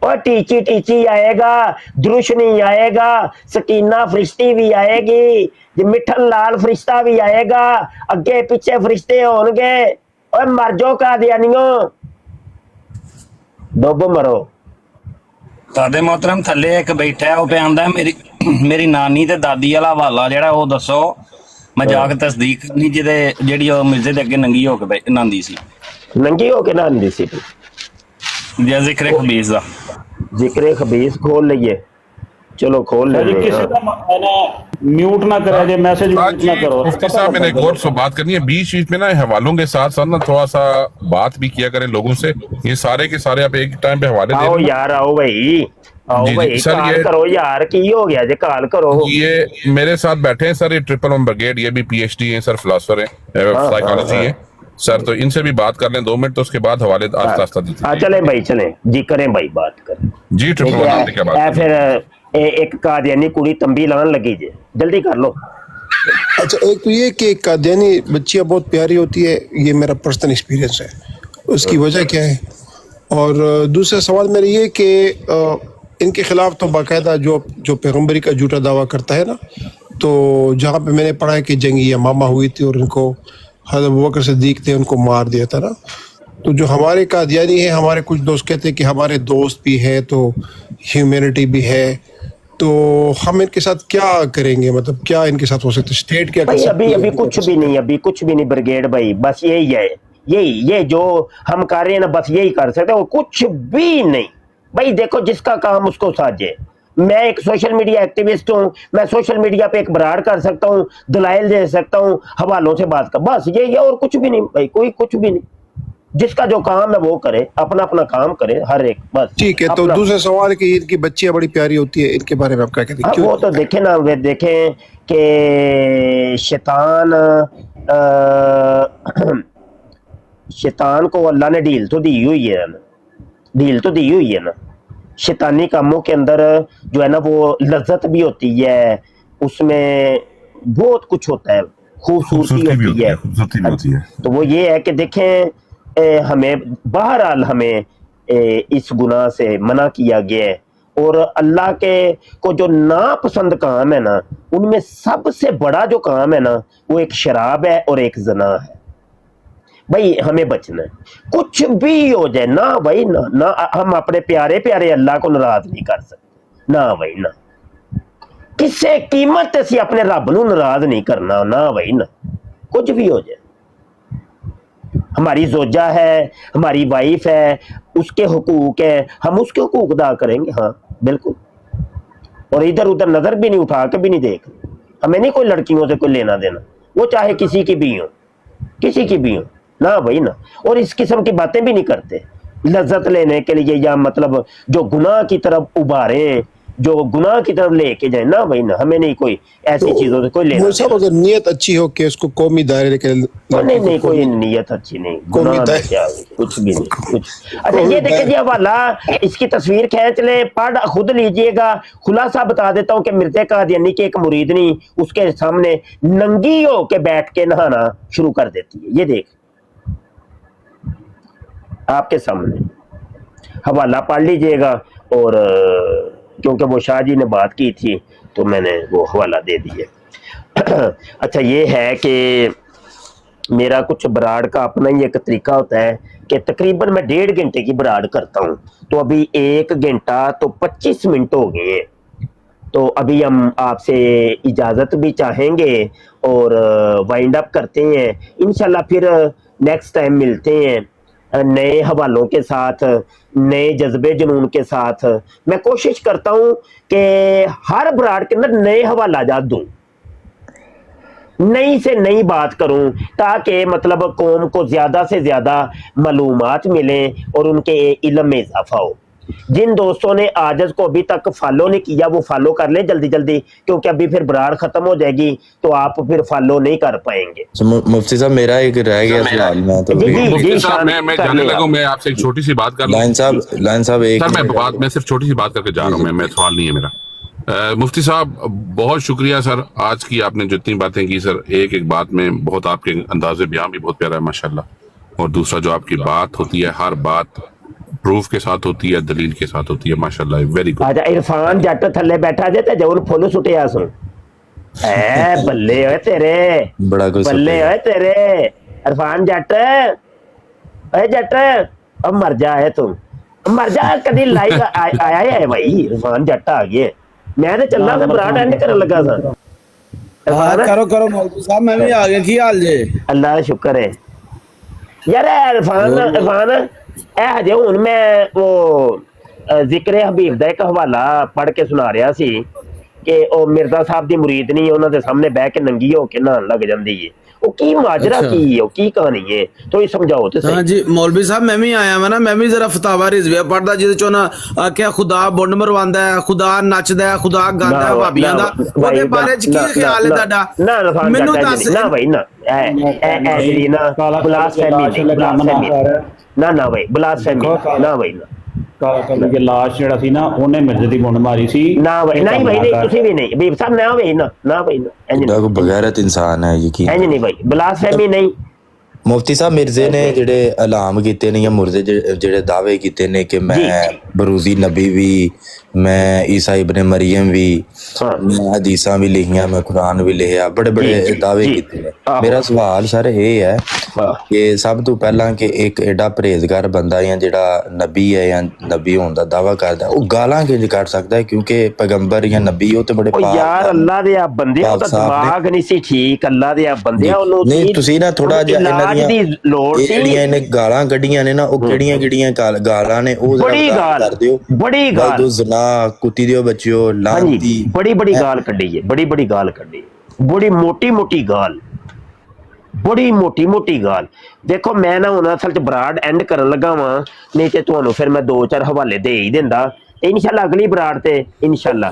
और टीची टीची आएगा, द्रुशनी आएगा, सकीना फरिश्ती भी आएगी, मिठन लाल फरिश्ता भी आएगा, अगे पीछे फरिश्ते होंगे. और मर जाओ कादियानियों, डुब मरो. सादे मोहतरम थल्ले एक बैठा है, वो पे आंदा है मेरी नानी ते दादी वाला हवाला जेड़ा वो दसो, मैं जाके तस्दीक करनी जेड़ी ओ मिर्जे दे अगे नंगी होके नहांदी सी. नंगी होके नहांदी सी या जिक्र खबीस दा, जिक्र खबीस खोल लइए, चलो खोल ले. किसी का म्यूट ना करा जे, मैसेज म्यूट ना करो. मुफ्ती साहब मैंने एक और सो बात करनी है, बीच बीच में ना हवालों के साथ साथ ना थोड़ा सा बात भी किया करें लोगों से. ये सारे के सारे आप एक टाइम पे हवाले दे आओ यार, आओ भाई, आओ भाई, कॉल करो यार, की हो गया जे कॉल करो. ये मेरे साथ बैठे हैं सर, ये 111 ब्रिगेड, ये भी PhD है सर, फिलोसफर है, साइकोलॉजी है सर, तो इनसे भी बात कर लें 2 मिनट, तो उसके बाद हवाले आस्ता आस्ता दीजिए. चलें भाई, चलें जी, करें भाई, बात करें जी. 111 क्या बात, फिर एक कादियानी कुड़ी तंबी लान लगी जे, जल्दी कर लो. अच्छा, एक तो ये कि कादियानी बच्चियाँ बहुत प्यारी होती है, ये मेरा पर्सनल एक्सपीरियंस है, उसकी वजह क्या है. और दूसरा सवाल मेरा ये कि इनके खिलाफ तो बाकायदा जो पैगम्बरी का झूठा दावा करता है ना, तो जहाँ पे मैंने पढ़ा है कि जंगी यमामा हुई थी और इनको हज़रत अबू बकर सिद्दीक थे, उनको मार दिया था ना. तो जो हमारे कादियानी हैं, हमारे कुछ दोस्त कहते हैं कि हमारे दोस्त भी हैं, तो ह्यूमैनिटी भी है, तो हम इनके साथ क्या करेंगे, मतलब क्या इनके साथ हो सकता है, स्टेट क्या कर सकती है? अभी कुछ भी नहीं, अभी कुछ भी नहीं ब्रिगेड भाई, बस यही है, ये जो हम कर रहे हैं ना, बस यही कर सकते हैं, और कुछ भी नहीं भाई. देखो जिसका काम उसको साझे. मैं एक सोशल मीडिया एक्टिविस्ट हूँ, मैं सोशल मीडिया पे एक बराड़ कर सकता हूँ, दलाइल दे सकता हूँ, हवालों से बात कर, बस यही है, और कुछ भी नहीं भाई, कोई कुछ भी नहीं. जिसका जो काम है वो करे, अपना अपना काम करे हर एक, बस. ठीक है. तो दूसरा सवाल है कि इनकी बच्चियां बड़ी प्यारी होती है, इनके बारे में आप क्या कहते हैं? वो तो देखें ना, वे देखें कि शैतान को अल्लाह ने ढील तो दी हुई है ना, ढील तो दी हुई है ना. शैतानी कामों के अंदर जो है ना वो लज्जत भी होती है, उसमें बहुत कुछ होता है, खूबसूरती होती है. तो वो ये है कि देखें, हमें बहरहाल हमें इस गुनाह से मना किया गया है, और अल्लाह के को जो नापसंद काम है ना, उनमें सबसे बड़ा जो काम है ना, वो एक शराब है और एक ज़ना है. भाई हमें बचना है, कुछ भी हो जाए ना भाई, ना हम अपने प्यारे प्यारे अल्लाह को नाराज नहीं कर सकते ना भाई, ना किसी कीमत से अपने रब नूं नाराज नहीं करना ना भाई, ना कुछ भी हो जाए. ہماری زوجہ ہے, ہماری وائف ہے, اس کے حقوق ہیں, ہم اس کے حقوق ادا کریں گے. ہاں بالکل. اور ادھر ادھر نظر بھی نہیں اٹھا کے بھی نہیں دیکھ, ہمیں نہیں کوئی لڑکیوں سے کوئی لینا دینا, وہ چاہے کسی کی بھی ہو, کسی کی بھی ہو نہ بھائی نہ. اور اس قسم کی باتیں بھی نہیں کرتے لذت لینے کے لیے, یا مطلب جو گناہ کی طرف ابھاریں, جو گناہ کی طرف لے کے جائیں. نہ بھائی نہ, ہمیں نہیں کوئی ایسی چیزوں سے کوئی لینا وہ صاحب اگر نیت اچھی ہو کہ اس کو قومی دائرے کے نہیں نہیں, کوئی نیت اچھی نہیں, گناہ میں کیا کچھ بھی نہیں کچھ. اچھا یہ دیکھیں جی حوالہ, اس کی تصویر کھینچ لیں, پڑھ خود لیجئے گا. خلاصہ بتا دیتا ہوں کہ مرزا قادیانی کی ایک مریدنی اس کے سامنے ننگی ہو کے بیٹھ کے نہانا شروع کر دیتی ہے. یہ دیکھ آپ کے سامنے, حوالہ پڑھ لیجئے گا. اور کیونکہ وہ شاہ جی نے بات کی تھی تو میں نے وہ حوالہ دے دیے. اچھا یہ ہے کہ میرا کچھ براڑ کا اپنا ہی ایک طریقہ ہوتا ہے کہ تقریباً میں 1.5 گھنٹے کی براڑ کرتا ہوں, تو ابھی 1 گھنٹہ تو 25 منٹ ہو گئے ہیں. تو ابھی ہم آپ سے اجازت بھی چاہیں گے اور وائنڈ اپ کرتے ہیں انشاءاللہ. پھر نیکسٹ ٹائم ملتے ہیں نئے حوالوں کے ساتھ, نئے جذبے جنون کے ساتھ. میں کوشش کرتا ہوں کہ ہر براڑ کے اندر نئے حوالہ جات دوں, نئی سے نئی بات کروں, تاکہ مطلب قوم کو زیادہ سے زیادہ معلومات ملیں اور ان کے علم میں اضافہ ہو. جن دوستوں نے آجز کو ابھی تک فالو نہیں کیا وہ فالو کر لیں جلدی جلدی, کیونکہ ابھی پھر براڑ ختم ہو جائے گی تو آپ پھر فالو نہیں کر پائیں گے. مفتی صاحب میرا ایک رہ گیا سوال, میں جانے لگا, میں آپ سے ایک چھوٹی سی بات کر لوں. لائن صاحب ایک میں صرف چھوٹی سی بات کر کے جا رہا ہوں, میں سوال نہیں ہے میرا. مفتی صاحب بہت شکریہ سر, آج کی آپ نے جتنی باتیں کی سر, ایک ایک بات میں بہت آپ کے انداز بیان بھی بہت پیارا ہے ماشاءاللہ. اور دوسرا جو آپ کی بات ہوتی ہے, ہر بات پروف کے ساتھ ہوتی ہے, دلیل کے ساتھ ہوتی ہے ماشاءاللہ. Very good. آجا عرفان جٹ تھلے بیٹھا جے تے جون پھول سٹیا سن, اے بلے ہوئے تیرے, بلے ہوئے تیرے عرفان جٹ. اے جٹ اب مر جا ہے, تم مر جا. کدی لائیو آیا ہے بھائی, عرفان جٹ آ گئے. میں تو چلنا تھا براڈ اینڈ کرن لگا تھا. کرو کرو مولوی صاحب, میں بھی آ گیا. کی حال جے؟ اللہ کا شکر ہے یار. عرفان اے ہجے ہن میں وہ ذکر حبیب دا ایک حوالہ پڑھ کے سنا رہا سی کہ او مرزا صاحب دی مریدنی انہاں دے سامنے بہ کے ننگی ہو کے نہان لگ جاندی ہے. وہ کی ماجرا کی ہے, وہ کی کہانی ہے, تو یہ سمجھاؤ تے. ہاں جی مولوی صاحب میں بھی آیا ہوں نا, میں بھی ذرا فتاوا رضویہ پڑھدا جے چوں نا کہ خدا بنڈ مرواندہ ہے, خدا نچدا ہے, خدا گاندا ہے بھابیاں دا. او دے بارے چ کی خیال ہے تہاڈا؟ مینوں دس. نہ بھائی نہ اے جی نا بلاسفیمی نہ بھائی بلاسفیمی نہ بھائی نہ. کہ لاش جڑا سی نا اونے مرزے دی بنڈ ماری سی. نہ بھائی نہیں بھائی نہیں, تسی بھی نہیں حبیب صاحب, نہ بھائی نہ بھائی نہ, بغیرت انسان ہے یقین. اینج نہیں بھائی, بلاسفیمی نہیں. مفتی صاحب مرزے نے جڑے اعلام کیتے نے یا مرزے جڑے دعوے کیتے نے کہ میں بروزی نبی بھی, میں عیسیٰ ابن مریم بھی, میں حدیثاں بھی لکھیاں, میں قرآن بھی لکھیا, بڑے بڑے دعوے کیتے ہیں. میرا سوال سر یہ ہے کہ سب تو پہلا کہ ایک ایڈا پرہیزگار بندہ یا جڑا نبی ہے یا نبی ہون دا دعویٰ کردا ہے, وہ گالاں کنج کر سکدا ہے؟ کیونکہ پیغمبر یا نبی ہو تے بڑے پاک یار اللہ دے بندے دا دماغ نہیں سی ٹھیک. اللہ دے بندے اونوں نہیں تسی نا تھوڑا جہا انہاں دی لوڑ سی, جڑیاں نے گالاں کڈیاں نے نا, او کیڑیاں گالاں نے, او بڑی گال کر دیو. بڑی گال زنا, کتی دیو بچیو, لعنتی, بڑی گال کڈی ہے, بڑی گال کڈی, بڑی موٹی گال, بڑی موٹی گال. دیکھو میں نا ہن اصل چ براڈ اینڈ کرن لگا وا, نہیں تے تانوں پھر میں 2-4 حوالے دے ہی دیندا. انشاءاللہ اگلی براڈ تے انشاءاللہ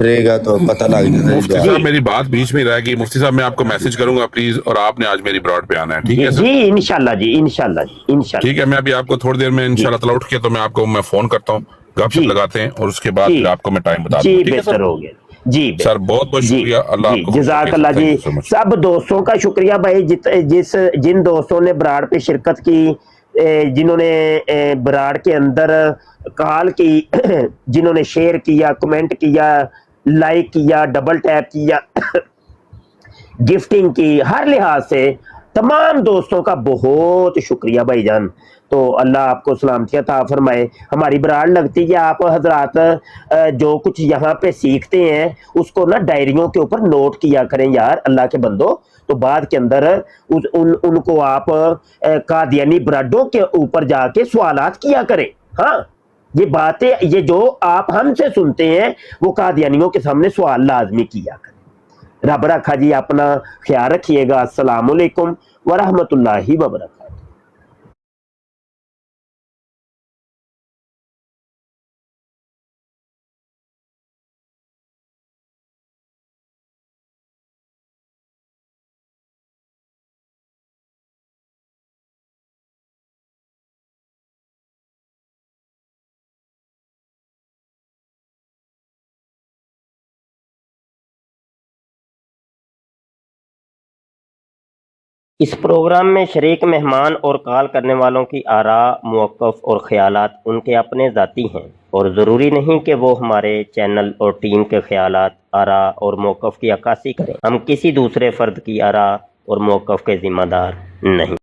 رہے گا تو پتہ لگ جائے گا. مفتی صاحب میری بات بیچ میں رہ گئی, مفتی صاحب میں آپ کو میسج کروں گا پلیز, اور آپ نے آج میری براڈ پہ آنا ہے, ٹھیک ہے سر؟ جی انشاءاللہ جی انشاءاللہ جی انشاءاللہ. ٹھیک ہے, میں ابھی آپ کو تھوڑی دیر میں انشاءاللہ تعالیٰ اٹھ کے تو میں آپ کو میں فون کرتا ہوں, گپ شپ لگاتے ہیں, اور اس کے بعد پھر آپ کو میں ٹائم بتا دوں. جی بہتر ہو گیا جی سر, بہت شکریہ. اللہ جزاک اللہ جی. سب دوستوں کا شکریہ بھائی, جن دوستوں نے براڈ پہ شرکت کی, جنہوں نے براڈ کے اندر کال کی, جنہوں نے شیئر کیا, کمنٹ کیا, لائک کیا, ڈبل ٹیپ کیا, گفٹنگ کی, ہر لحاظ سے تمام دوستوں کا بہت شکریہ بھائی جان. تو اللہ آپ کو سلامتی عطا فرمائے. ہماری براڈ لگتی ہے, آپ حضرات جو کچھ یہاں پہ سیکھتے ہیں اس کو نا ڈائریوں کے اوپر نوٹ کیا کریں یار اللہ کے بندو. تو بعد کے اندر ان کو آپ قادیانی برڈوں کے اوپر جا کے سوالات کیا کریں. ہاں یہ باتیں یہ جو آپ ہم سے سنتے ہیں وہ قادیانیوں کے سامنے سوال لازمی کیا کریں. رب رکھا جی، اپنا خیال رکھیے گا. السلام علیکم ورحمۃ اللہ وبرکاتہ. اس پروگرام میں شریک مہمان اور کال کرنے والوں کی آراء، موقف اور خیالات ان کے اپنے ذاتی ہیں اور ضروری نہیں کہ وہ ہمارے چینل اور ٹیم کے خیالات، آراء اور موقف کی عکاسی کریں. ہم کسی دوسرے فرد کی آراء اور موقف کے ذمہ دار نہیں.